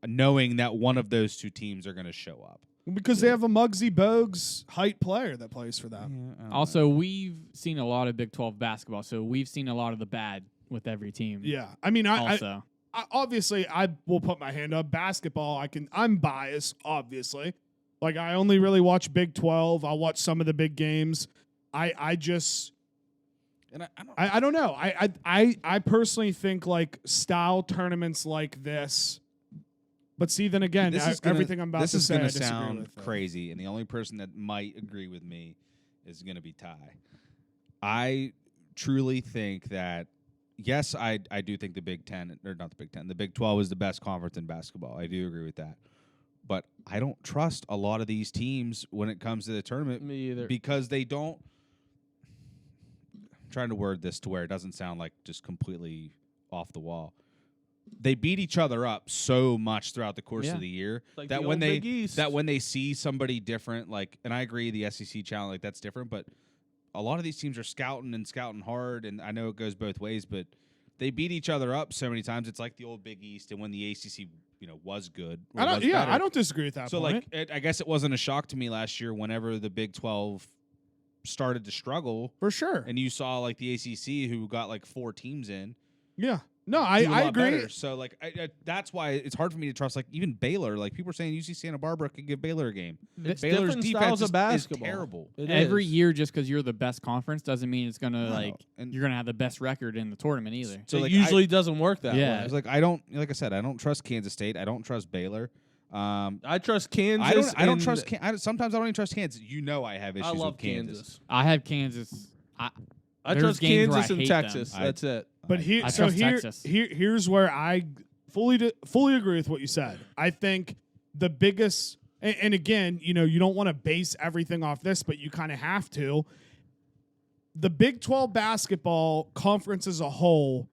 knowing that one of those two teams are going to show up? Because they have a Muggsy Bogues height player that plays for them. Also, we've seen a lot of Big 12 basketball, so we've seen a lot of the bad with every team. Yeah. I mean, I Also, obviously I will put my hand up. Basketball, I'm biased, obviously. Like, I only really watch Big 12. I'll watch some of the big games. I just and I don't know. I personally think like style tournaments like this. But see, then again, everything I'm about to say, I gonna disagree sound with. crazy, and the only person that might agree with me is going to be Ty. I truly think that, yes, I do think the Big Ten, or not the Big Ten, the Big 12 is the best conference in basketball. I do agree with that. But I don't trust a lot of these teams when it comes to the tournament Me either. because they don't. I'm trying to word this to where it doesn't sound like just completely off the wall. They beat each other up so much throughout the course Yeah. of the year Like that the when old they Big East. when they see somebody different, like, and I agree, the SEC challenge, like, that's different, but a lot of these teams are scouting hard, and I know it goes both ways, but they beat each other up so many times. It's like the old Big East, and when the ACC, was good. or I don't. was Yeah, better. I don't disagree with that. So, point. like, I guess it wasn't a shock to me last year whenever the Big 12 started to struggle, for sure. and you saw like the ACC, who got like 4 teams in. Yeah. No, do I a lot agree. better. So, like, that's why it's hard for me to trust. Like, even Baylor, like, people are saying UC Santa Barbara could give Baylor a game. It's Baylor's different defense styles of is basketball. terrible. It every is. year, just because you're the best conference doesn't mean it's gonna No, and- you're gonna have the best record in the tournament either. So, it like, usually doesn't work that Yeah. way. It's like, I don't, like I said, I don't trust Kansas State. I don't trust Baylor. I trust Kansas. I don't and- trust. Sometimes I don't even trust Kansas. I have issues I love with Kansas. I have Kansas. I There's trust games where Kansas I and hate them. Texas. I- That's it. But I trust Texas. here's where I fully agree with what you said. I think the biggest, and again, you don't want to base everything off this, but you kind of have to. The Big 12 basketball conference as a whole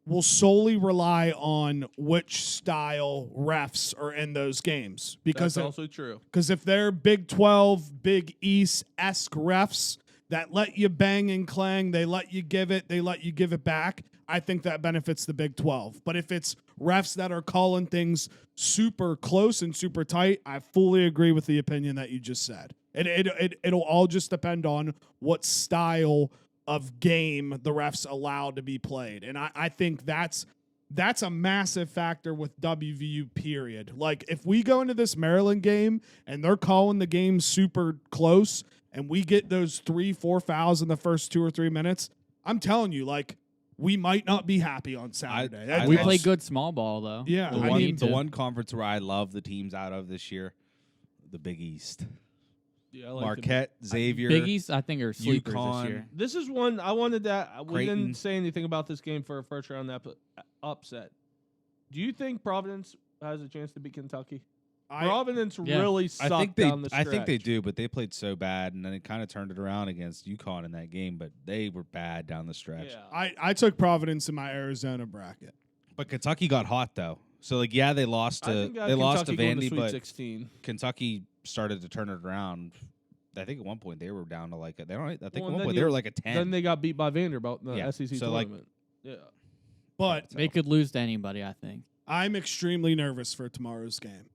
will solely rely on which style refs are in those games because That's also true. if they're Big 12, Big East-esque refs that let you bang and clang, they let you give it back, I think that benefits the Big 12. But if it's refs that are calling things super close and super tight, I fully agree with the opinion that you just said. It'll all just depend on what style of game the refs allow to be played. And I think that's a massive factor with WVU, period. Like, if we go into this Maryland game and they're calling the game super close and we get those 3-4 fouls in the first 2 or 3 minutes, I'm telling you, like, we might not be happy on Saturday. I We love- play good small ball though. Yeah, The I one, mean- the one conference where I love the teams out of this year, the Big East. Yeah, I like the- Marquette, Xavier, Big East, I think, are sleepers UConn. this year. This is one I wanted that. We Creighton. didn't say anything about this game for a first round upset. Do you think Providence has a chance to beat Kentucky? Providence Yeah. really sucked down the stretch. I think they do, but they played so bad, and then it kind of turned it around against UConn in that game. But they were bad down the stretch. Yeah. I took Providence in my Arizona bracket. But Kentucky got hot though. So, like, yeah, they lost I to think, Vandy, Kentucky going to Sweet but 16. Kentucky started to turn it around. I think at one point they were down to like I think Well, at and one then point you- they were like a 10. Then they got beat by Vanderbilt in the Yeah. SEC So, like- tournament. Yeah. But They could lose to anybody, I think. I'm extremely nervous for tomorrow's game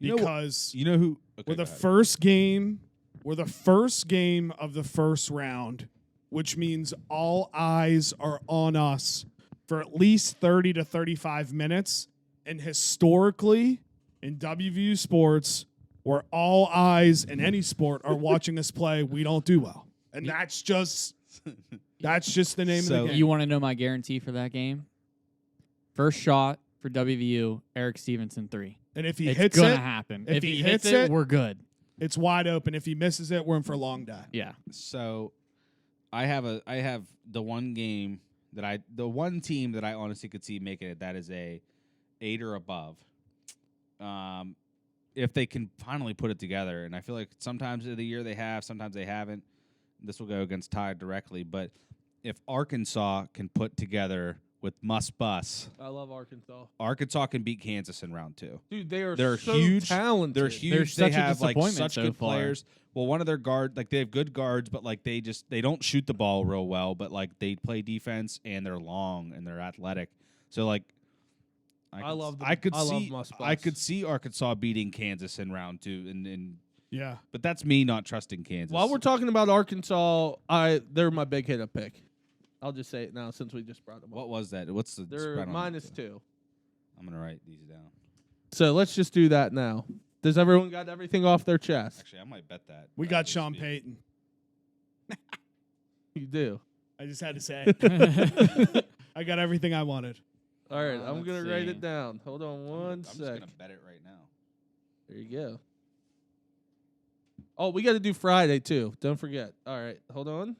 You know what- because You know who? Okay, we're the go ahead. first game. We're the first game of the first round, which means all eyes are on us for at least 30 to 35 minutes. And historically, in WVU sports, where all eyes in any sport are watching us play, we don't do well. And that's just the name of So- the game. You want to know my guarantee for that game? First shot for WVU, Eric Stevenson 3. And if he It's hits gonna it, happen. if If he he hits hits it, it- we're good. it's wide open. If he misses it, we're in for a long day. Yeah. So I have the one game the one team that I honestly could see making it, that is a 8 or above. If they can finally put it together, and I feel like sometimes of the year they have, sometimes they haven't. This will go against Tide directly, but if Arkansas can put together with Must Bus, I love Arkansas. Arkansas can beat Kansas in round 2. Dude, they're They're so huge. talented. They're huge. They're They such a have like disappointment such so good far. players. Well, one of their guard, like they have good guards, but like they don't shoot the ball real well. But like they play defense and they're long and they're athletic. So like, I love them. I could I love see. Must I Bus. could see Arkansas beating Kansas in round 2, and Yeah. but that's me not trusting Kansas. While we're talking about Arkansas, they're my big hit pick. I'll just say it now since we just brought them up. What was that? What's the They're spread on that? -2. I'm gonna write these down. So let's just do that now. Does everyone got everything off their chest? Actually, I might bet that. We as got we Sean speak. Payton. You do. I just had to say. I got everything I wanted. All right, I'm let's going to write see. it down. Hold on one I'm just sec. gonna bet it right now. There you go. Oh, we got to do Friday too. Don't forget. All right, hold on.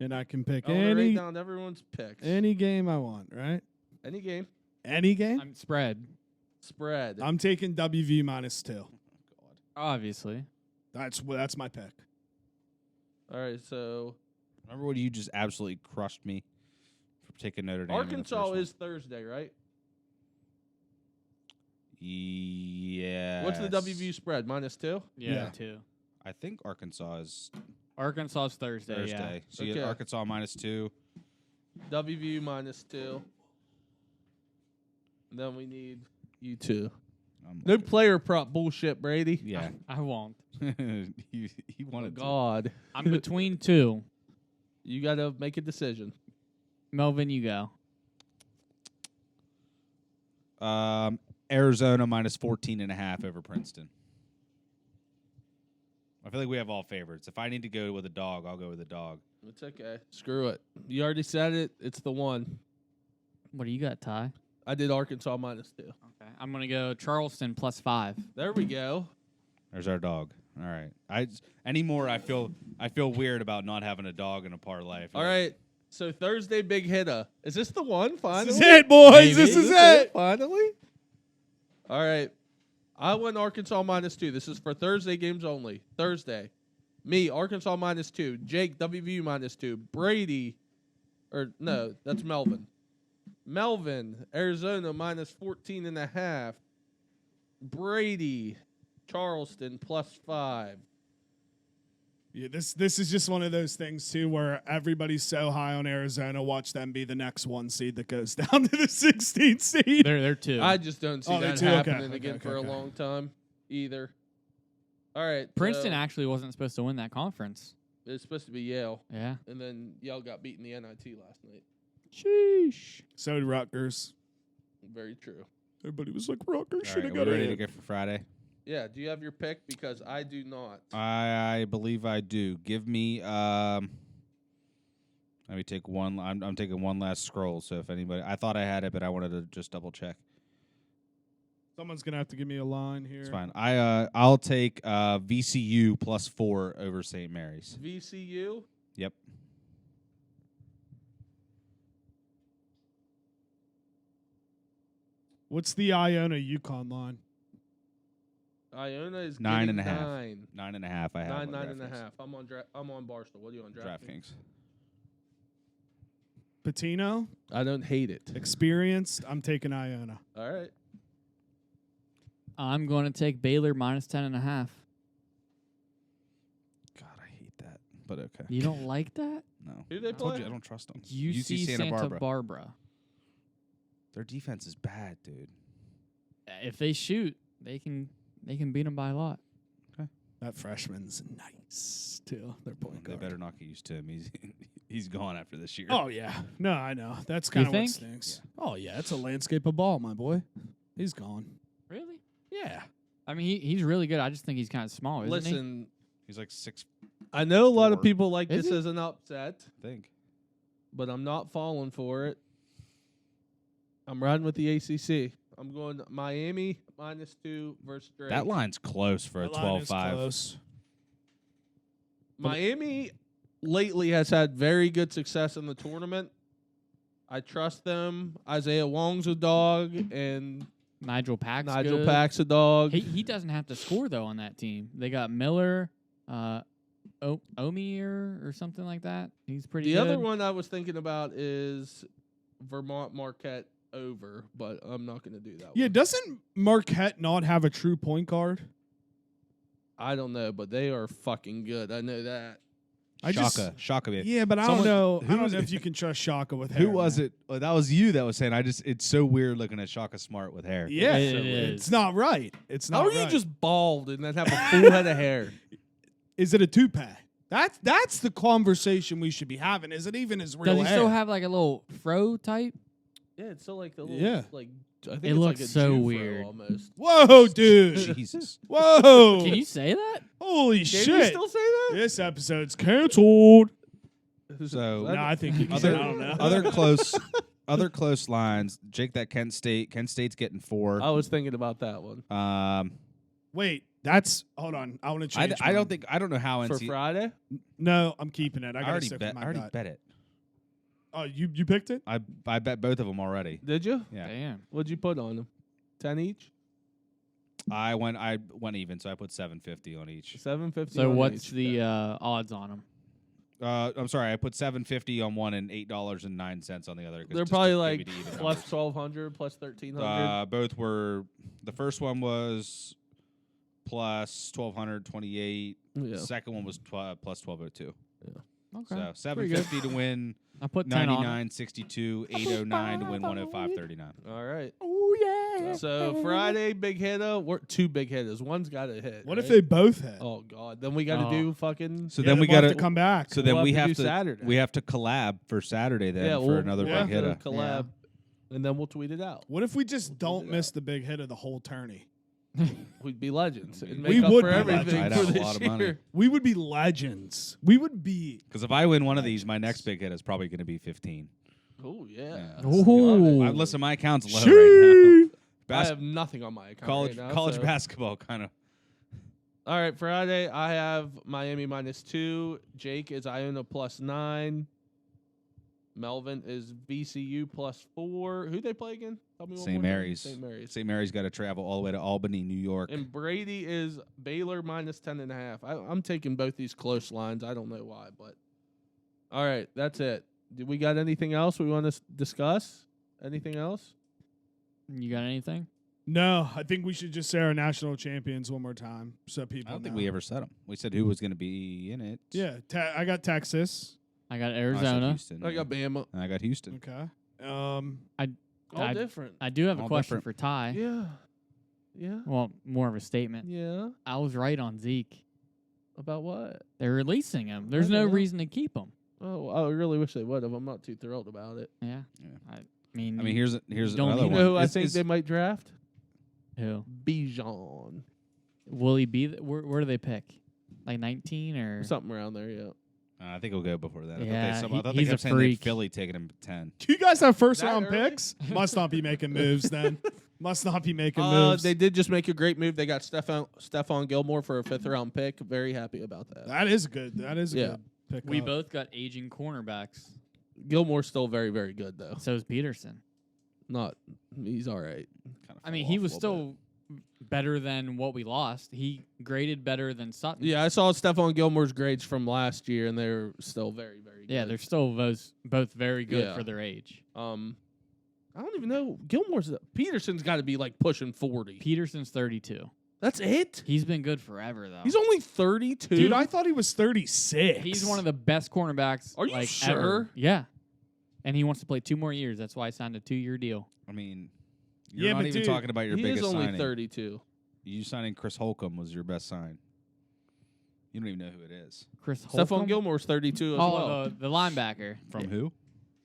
And I can pick I want to write any down everyone's picks. game I want, right? Any game. Any game? I'm spread, Spread. I'm taking WV -2. God. obviously. That's my pick. All right, so Remember when you just absolutely crushed me for taking Notre Dame? in the Arkansas first one? is Thursday, right? Yeah. What's the WVU spread? -2? Yeah. Too. I think Arkansas is Arkansas's Thursday. Thursday. So you Okay. get Arkansas -2. WVU -2. And then we need you two. No player prop bullshit, Brady. Yeah. I won't. he Oh, wanted to. God. I'm between two. You got to make a decision. Melvin, you go. Arizona -14.5 over Princeton. I feel like we have all favorites. If I need to go with a dog, I'll go with a dog. It's okay. Screw it. You already said it. It's the one. What do you got, Ty? I did Arkansas -2. Okay. I'm going to go Charleston +5. There we go. There's our dog. All right. I feel weird about not having a dog in a parlay. I feel All like- right. So Thursday, big hitter. Is this the one? Finally, This is it, boys. Maybe. This is this it. Finally. All right. I went Arkansas -2. This is for Thursday games only. Thursday. Me, Arkansas -2. Jake, WVU -2. Brady, or no, that's Melvin. Melvin, Arizona -14.5. Brady, Charleston +5. Yeah, this is just one of those things too, where everybody's so high on Arizona. Watch them be the next 1 seed that goes down to the 16th seed. They're two. I just don't see Oh, they that too? Okay, happening okay, again okay, for okay. a long time either. All right. Princeton so actually wasn't supposed to win that conference. it's supposed to be Yale, Yeah. and then Yale got beaten the NIT last night. Sheesh. So did Rutgers. Very true. Everybody was like, Rutgers All should right, have we got ready to it. go for Friday? Yeah. Do you have your pick? Because I do not. I believe I do. Give me. Let me take one. I'm taking one last scroll. So if anybody, I thought I had it, but I wanted to just double check. Someone's gonna have to give me a line here. It's fine. I'll take VCU +4 over St. Mary's. VCU. Yep. What's the Iona Yukon line? Iona is 9.5. getting 9. 9.5. I have 9.5. I'm on Barstool. What are you on DraftKings? DraftKings. Patino, I don't hate it. experienced. I'm taking Iona. All right. I'm going to take Baylor -10.5. God, I hate that. But okay. You don't like that? No. Who they I told play? you I don't trust them. UC Santa Barbara. Their defense is bad, dude. If they shoot, they can beat them by a lot. That freshman's nice too. Their point They guard. better not get used to him. He's gone after this year. Oh yeah, no, I know. That's kind of what think? stinks. Oh yeah, it's a landscape of ball, my boy. He's gone. Really? Yeah. I mean, he's really good. I just think he's kind of small, isn't he? Listen, He's like 6, I know a lot of 4. people like Is this he? as an upset, I think. but I'm not falling for it. I'm riding with the ACC. I'm going Miami -2 versus Drake. That line's close for a That line is 12-5. close. Miami lately has had very good success in the tournament. I trust them. Isaiah Wong's a dog, and Nigel Pack's Nigel good. Pack's a dog. He doesn't have to score though on that team. They got Miller, Omier or something like that. He's pretty The good. other one I was thinking about is Vermont Marquette over, but I'm not going to do that Yeah, one. doesn't Marquette not have a true point guard? I don't know, but they are fucking good. I know that. Shaka, baby. Yeah, but I Someone- don't know. I who don't was know it? if you can trust Shaka with hair. Who was man. it? Oh, that was you that was saying. It's so weird looking at Shaka Smart with hair. Yeah, It it's is. not right. It's not How are right. you just bald and then have a full head of hair? Is it a toupee? That's the conversation we should be having. Is it even his real Does he hair? still have like a little fro type? Yeah, it's still like the little, Yeah. like I think It it's looks like a so Jufro weird. almost. Whoa, dude! Jesus. Whoa! Can you say that? Holy Can shit! you still say that? This episode's canceled. So- No, I think you can. Other, I don't know. other close lines. Jake, that Kent State's getting 4. I was thinking about that one Wait, that's hold on. I want to change. I mine. don't know how for NC. Friday. No, I'm keeping it. I I gotta already stick bet. with I my already gut. bet it. Oh, you picked it? I bet both of them already. Did you? Yeah. Damn. What'd you put on them? 10 each. I went even, so I put 750 on each. 750. So on what's each. the odds on him? I'm sorry, I put 750 on one and $8.09 on the other. 'cause They're just probably to like give me the even plus 1,200, plus 1,300. Both were. The first one was plus 1,228. Yeah. The second one was plus 1,202. Okay. So 750 to win I put 10 on. 99.62, 809 to win 105.39. All right. Oh yeah. So Friday, big hitter. We're 2 big hitters. One's got to hit. What if right? they both hit? Oh God. Then we got to Oh. do fucking. So Yeah, then we we'll have got to come back. So then We'll we have to have do to Saturday. we have to collab for Saturday then yeah, for we'll, another we'll big have to hitter. collab, and then we'll tweet it out. What if we just We'll don't do miss the big hit of the whole tourney? We'd be legends. And We make up would for be everything legends. for I'd have a this lot of year. money. We would be legends. We would be. Because if I win one of these, my next big hit is probably going to be 15. Oh yeah. Yeah. Ooh. Listen, my account's low right now. I have nothing on my account. college right now, college so- basketball kind of. All right, Friday I have Miami -2. Jake is Iona +9. Melvin is VCU +4. Who they play again? Tell me one St. more time. Mary's. St. Mary's. St. Mary's got to travel all the way to Albany, New York. And Brady is Baylor -10.5. I'm taking both these close lines. I don't know why, but all right, that's it. Do we got anything else we want to discuss? Anything else? You got anything? No, I think we should just say our national champions one more time so people I don't think know. we ever said them. We said who was going to be in it. Yeah, I got Texas. I got Oh, I said Arizona. Houston, I yeah. got Bama. And I got Houston. Okay. All I- different. I do have a All question different. for Ty. Yeah. Yeah. Well, more of a statement. Yeah. I was right on Zeke. About what? They're releasing him. There's I no don't know. reason to keep him. Oh, I really wish they would have. I'm not too thrilled about it. Yeah. Yeah. I mean, I mean, here's don't another need You one. know who I Is- think is- they might draft? who? Bijan. Will he be? Where do they pick? Like 19 or? Something around there, yeah. I think he'll go before that. Yeah, I thought they he's kept a saying they had freak. Philly taking him at 10. Do you guys have first That round early? picks? Must not be making moves then. Must not be making Uh, moves. they did just make a great move. They got Stephon Gilmore for a 5th round pick. Very happy about that. That is good. That is a Yeah. good pick. We up. both got aging cornerbacks. Gilmore's still very, very good though. So is Peterson. Not, he's all right. Kinda I mean, fell he off a was little bit. still better than what we lost. He graded better than Sutton. Yeah, I saw Stephon Gilmore's grades from last year, and they're still very, very good. Yeah, they're still both very good Yeah. for their age. I don't even know. Peterson's got to be like pushing 40. Peterson's 32. That's it. He's been good forever though. He's only 32. Dude, I thought he was 36. He's one of the best cornerbacks. Are you like, sure? ever. Yeah. And he wants to play 2 more years. That's why I signed a 2-year deal. I mean, you're Yeah, not but even dude, talking about your He biggest is only signing. 32. You signing Chris Holcomb was your best sign. You don't even know who it is. Chris Stephon Holcomb? Gilmore's 32 as Oh, well. the linebacker. From Yeah. who?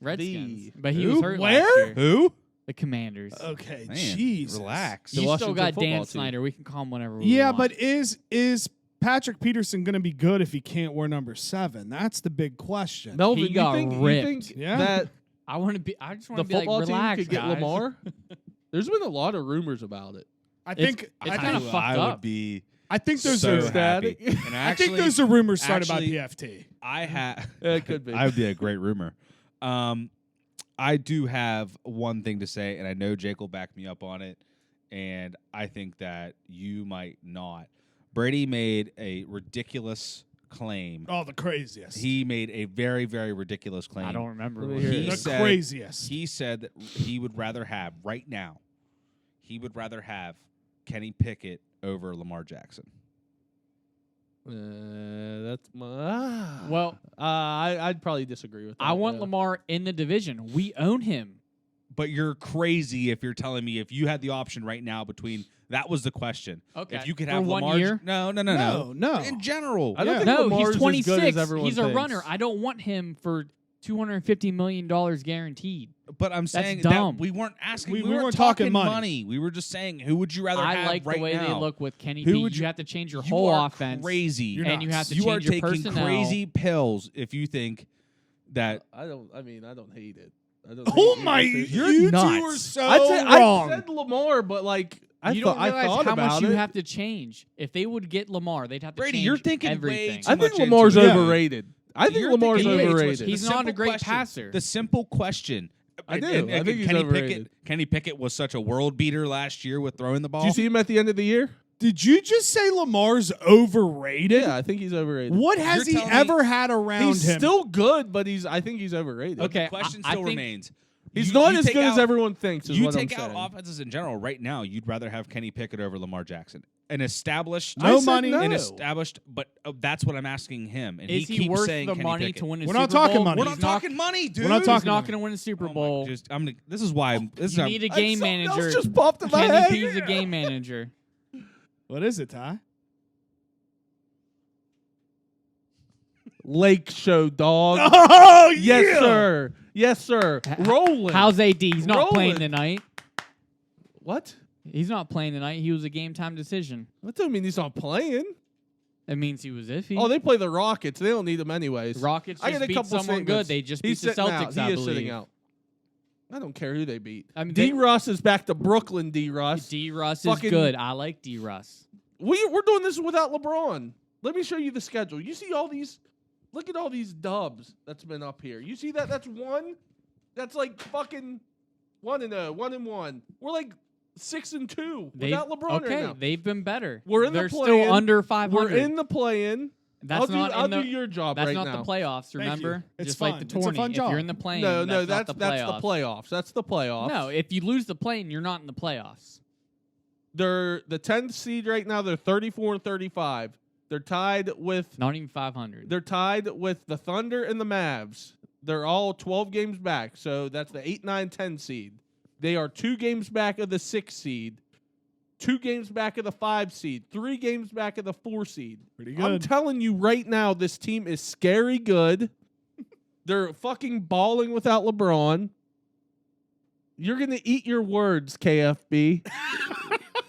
Redskins. The- But he Who? was hurt Where? last year. Who? The Commanders. Okay, Man, jeez. relax. The You still Washington got Dan football team. Snyder. We can call him whatever we Yeah, want. but is Patrick Peterson going to be good if he can't wear number 7? That's the big question. Melvin, He got you ripped. think Yeah. that I want to be. I just want the to be like, football team relax, could get guys. Lamar? There's been a lot of rumors about it. I think it's I kinda think fucked I up. would be I think those so are static. happy. And I think those are rumors started actually- by PFT. I have. It could be. I would be a great rumor. I do have one thing to say, and I know Jake will back me up on it, and I think that you might not. Brady made a ridiculous claim. Oh, the craziest. He made a very, very ridiculous claim. I don't remember. Let me what hear he it. the He said- craziest. He said that he would rather have, right now, Kenny Pickett over Lamar Jackson. That's my. Well, I'd probably disagree with that. I want yeah. Lamar in the division. We own him. But you're crazy if you're telling me if you had the option right now between that was the question. Okay. If you could For have 1 Lamar, year? no. No. In general, I don't Yeah. think No, Lamar's he's as good 26. as everyone He's a thinks. runner. I don't want him for $250 million guaranteed. but I'm saying dumb. that we weren't asking. We We, weren't weren't talking talking money. We were just saying who would you rather I have like right the way now? they look with Kenny Who P. would You you- have to change your You whole are offense. Crazy. You're and you nuts. have to You change are your taking personnel. crazy pills if you think that I don't hate it. I don't Oh hate my! it. You nuts. two are so I wrong. said Lamar, but like You don't I realize thought how about much you it. have to change. If they would get Lamar, they'd have to Brady, change you're thinking way everything. too I think much into Lamar's it. Yeah. overrated. I think You're Lamar's thinking way too much. overrated. He's The not a simple great question- passer. The simple question. I do. And I think he's Kenny overrated. Kenny Pickett was such a world beater last year with throwing the ball. Did you see him at the end of the year? Did you just say Lamar's overrated? Yeah, I think he's overrated. What has You're he telling me- ever had around He's him? still good, but I think he's overrated. Okay, The question I still think- remains. He's You- not you as take good as out- everyone thinks. Is You what take I'm out saying. offenses in general. Right now, you'd rather have Kenny Pickett over Lamar Jackson, an established, No I said money. no. an established. But that's what I'm asking him, and Is he he keeps worth saying the Kenny money Pickett. to win a We're Super not talking Bowl? money. We're He's not talking money, dude. We're not He's talking not money. going to win a Super Oh my- Bowl. This is why. This is You how- need a game Something else manager. just popped in my Kenny head. P's a game manager. What is it, Ty? Lake Show, dog. Oh Yes, sir. Yes, sir. Rolling. How's AD? He's not playing Rolling. tonight. What? He's not playing tonight. He was a game time decision. That doesn't mean he's not playing. That means he was iffy. Oh, they play the Rockets. They don't need him anyways. Rockets I just got a beat couple someone statements. good. They just He's beat the sitting Celtics, out. I He is believe. sitting out. I don't care who they beat. I mean, D. Russ is back to Brooklyn. D. Russ. D. Russ is Fucking- good. I like D. Russ. We're doing this without LeBron. Let me show you the schedule. You see all these? Look at all these dubs that's been up here. You see that? That's one. That's like fucking 1-0, 1-1. We're like 6-2 without LeBron okay, right now. they've been better. We're in the They're play-in. still under 500. We're in the play-in. That's not I'll in the, do your job That's right not now. the playoffs. you. Remember, It's just fun. like the It's a tourney. fun If job. you're in the plane, No, that's that's not the the playoffs. playoffs. That's the playoffs. No, if you lose the plane, you're not in the playoffs. They're the 10th seed right now. They're 34 and 35. They're tied with Not even 500. They're tied with the Thunder and the Mavs. They're all 12 games back. So that's the 8, 9, 10 seed. They are 2 games back of the 6 seed, 2 games back of the 5 seed, 3 games back of the 4 seed. Pretty I'm good. telling you right now, this team is scary good. They're fucking balling without LeBron. You're going to eat your words, KFB.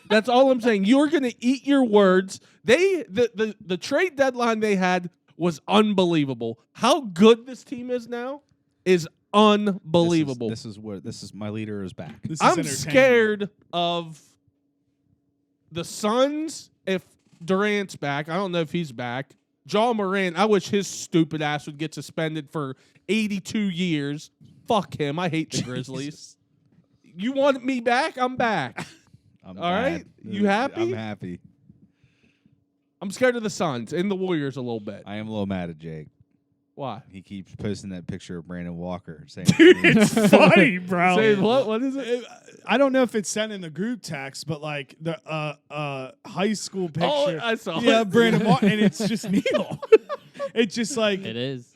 That's all I'm saying. You're going to eat your words. The trade deadline they had was unbelievable. How good this team is now is unbelievable. This is my leader is back. This is I'm entertaining. scared of the Suns if Durant's back. I don't know if he's back. John Moran, I wish his stupid ass would get suspended for 82 years. Fuck him. I hate the Grizzlies. You want me back? I'm back. I'm All right? glad. You happy? I'm happy. I'm scared of the Suns and the Warriors a little bit. I am a little mad at Jake. Why? He keeps posting that picture of Brandon Walker saying, It's funny, bro. Say what? What is it? I don't know if it's sent in the group text, but like the high school picture. Oh, I saw yeah, it. Brandon Walker, and it's just Neil. It's just like, It is.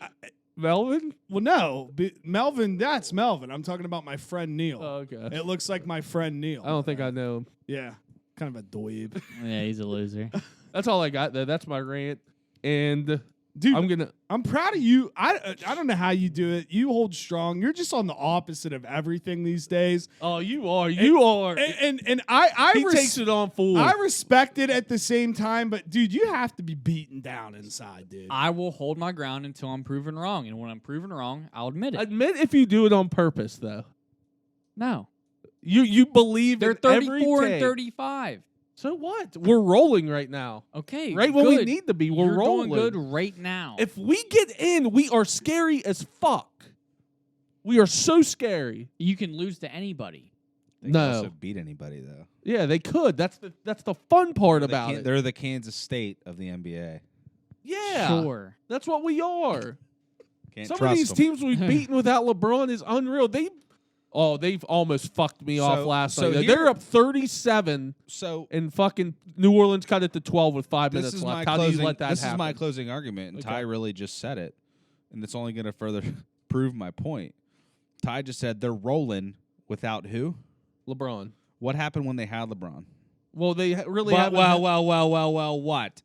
Melvin? well, no, Melvin. That's Melvin. I'm talking about my friend Neil. Oh, okay. It looks like my friend Neil. I don't think I know him. Yeah, kind of a dweeb. Yeah, he's a loser. That's all I got, though. That's my rant. And Dude, I'm going to. I'm proud of you. I don't know how you do it. You hold strong. You're just on the opposite of everything these days. Oh, you are. You are. And I He takes it on full. I respect it at the same time, but dude, you have to be beaten down inside, dude. I will hold my ground until I'm proven wrong, and when I'm proven wrong, I'll admit it. Admit if you do it on purpose, though. No, You believe they're in every 34 and take. 35. So what? We're rolling right now. Okay, Right when we good. need to be. We're You're rolling. doing good right now. If we get in, we are scary as fuck. We are so scary. you can lose to anybody. They No. can also beat anybody though. Yeah, they could. That's the fun part about it. They're the Kansas State of the NBA. Yeah, Sure. that's what we are. Can't Some trust of these them. teams we've beaten without LeBron is unreal. They've almost fucked me off last so night. here- They're up 37, So and fucking New Orleans cut it to 12 with 5 this minutes is left. my How closing. do you let that this happen? is my closing argument, and Okay. Ty really just said it, and it's only going to further prove my point. Ty just said they're rolling without who? LeBron. What happened when they had LeBron? Well, they really Well, haven't. well, what?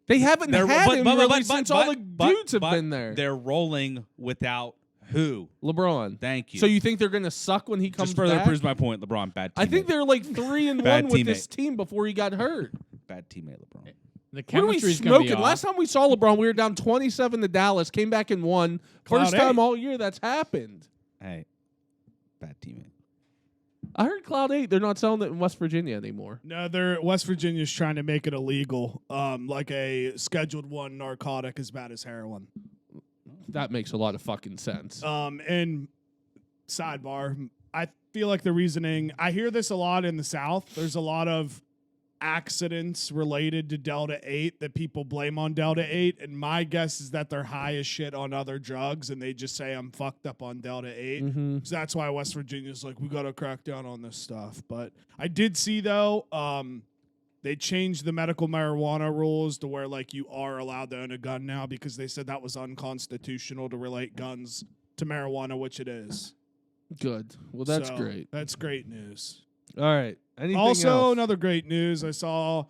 They haven't They're- had but- him but- really but- since but- all the but- dudes have but been there. They're rolling without who? LeBron. Thank you. So you think they're going to suck when he comes just further back? proves my point. LeBron, bad teammate. I think they're like 3-1 Bad with this teammate. team before he got hurt. bad teammate, LeBron. The What are we chemistry's gonna be smoking? off. Last time we saw LeBron, we were down 27 to Dallas, came back and won. First Cloud time eight. all year that's happened. Hey, bad teammate. I heard Cloud 8, they're not selling it in West Virginia anymore. No, West Virginia's trying to make it illegal, like a Scheduled 1 narcotic as bad as heroin. That makes a lot of fucking sense. And sidebar, I feel like the reasoning, I hear this a lot in the South. There's a lot of accidents related to Delta 8 that people blame on Delta 8. And my guess is that they're high as shit on other drugs and they just say, I'm fucked up on Delta 8. Mm-hmm. So that's why West Virginia's like, we got to crack down on this stuff. But I did see, though, they changed the medical marijuana rules to where, like, you are allowed to own a gun now because they said that was unconstitutional to relate guns to marijuana, which it is. Good. Well, that's So, great. That's great news. All right. Anything Also, else? another great news I saw.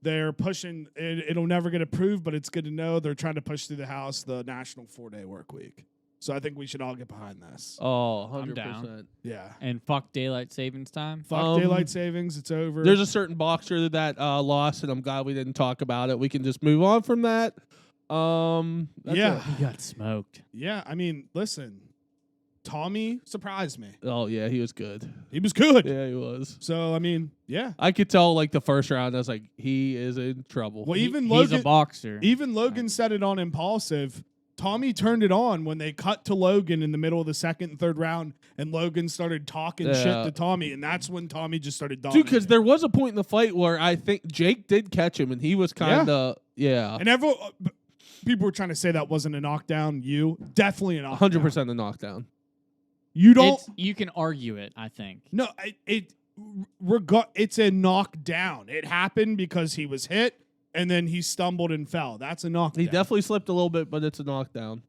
They're pushing. It'll never get approved, but it's good to know they're trying to push through the House the National 4-Day Work Week. So I think we should all get behind this. Oh, I'm 100%. down. Yeah. And fuck daylight savings time. Fuck daylight savings. It's over. There's a certain boxer that lost, and I'm glad we didn't talk about it. We can just move on from that. That's Yeah. it. He got smoked. Yeah. I mean, listen. Tommy surprised me. Oh, yeah, he was good. He was good. Yeah, he was. So I mean, yeah. I could tell, like, the first round, I was like, he is in trouble. Well, He- even he's Logan. a boxer. Even Logan said it on Impulsive. Tommy turned it on when they cut to Logan in the middle of the second and third round, and Logan started talking shit Yeah. to Tommy, and that's when Tommy just started Dude, dominating. because there was a point in the fight where I think Jake did catch him, and he was kind of, yeah, And everyone, people were trying to say that wasn't a knockdown. Definitely a knockdown. 100% a knockdown. You don't. You can argue it, I think. No, it's a knockdown. It happened because he was hit, and then he stumbled and fell. That's a knockdown. He definitely slipped a little bit, but it's a knockdown.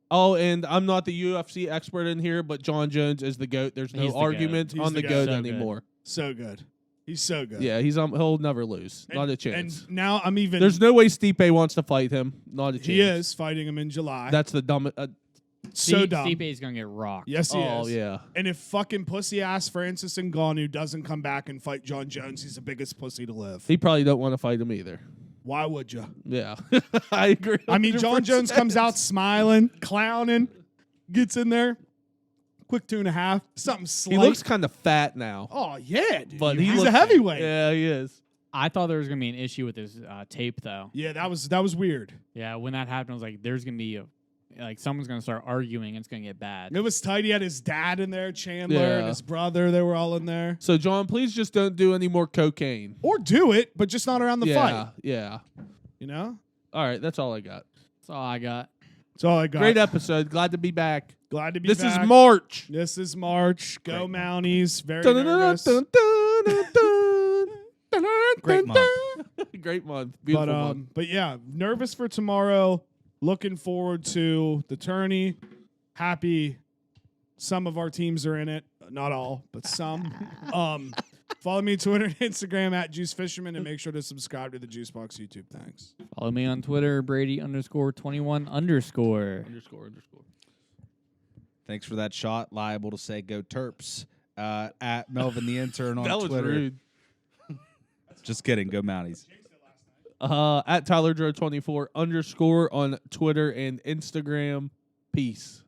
Oh, and I'm not the UFC expert in here, but John Jones is the GOAT. There's no He's the argument GOAT. on He's the the GOAT GOAT. So good. anymore. so good. He's so good. Yeah, he'll never lose. Not a chance. And now I'm even. There's no way Stipe wants to fight him. Not a chance. He is fighting him in July. That's the dumb. so dumb. Stipe's gonna get rocked. Yes, he Oh is. yeah. And if fucking pussy ass Francis Ngannou doesn't come back and fight John Jones, he's the biggest pussy to live. He probably don't want to fight him either. Why would you? Yeah, I agree. I mean, John Jones comes 100%. out smiling, clowning, gets in there, quick 2.5, something He slight. looks kind of fat now, oh yeah, dude. but he's looks- a heavyweight. Yeah, he is. I thought there was gonna be an issue with his tape, though. Yeah, that was weird. Yeah, when that happened, I was like, "There's gonna be someone's gonna start arguing, and it's gonna get bad." It was tight. He had his dad in there, Chandler, Yeah. and his brother. They were all in there. So John, please just don't do any more cocaine. Or do it, but just not around the yeah, fight. yeah. You know? All right, that's all I got. That's all I got. That's all I got. Great episode. Glad to be back. Glad to be This back. is March. This is March. Go Great. Mounties. Very Dun, dun, dun, nervous. dun, dun, dun, dun. Great month. Great month. Beautiful month. But yeah, nervous for tomorrow. Looking forward to the tourney. Happy some of our teams are in it. Not all, but some. Follow me on Twitter and Instagram at Juice Fisherman, and make sure to subscribe to the Juicebox YouTube. Thanks. Follow me on Twitter, Brady_21_. Underscore. Thanks for that shot. Liable to say go Terps. At Melvin the Intern on That was Twitter. rude. Just kidding. Go Mounties. At Tyler Joe 24 _ on Twitter and Instagram. Peace.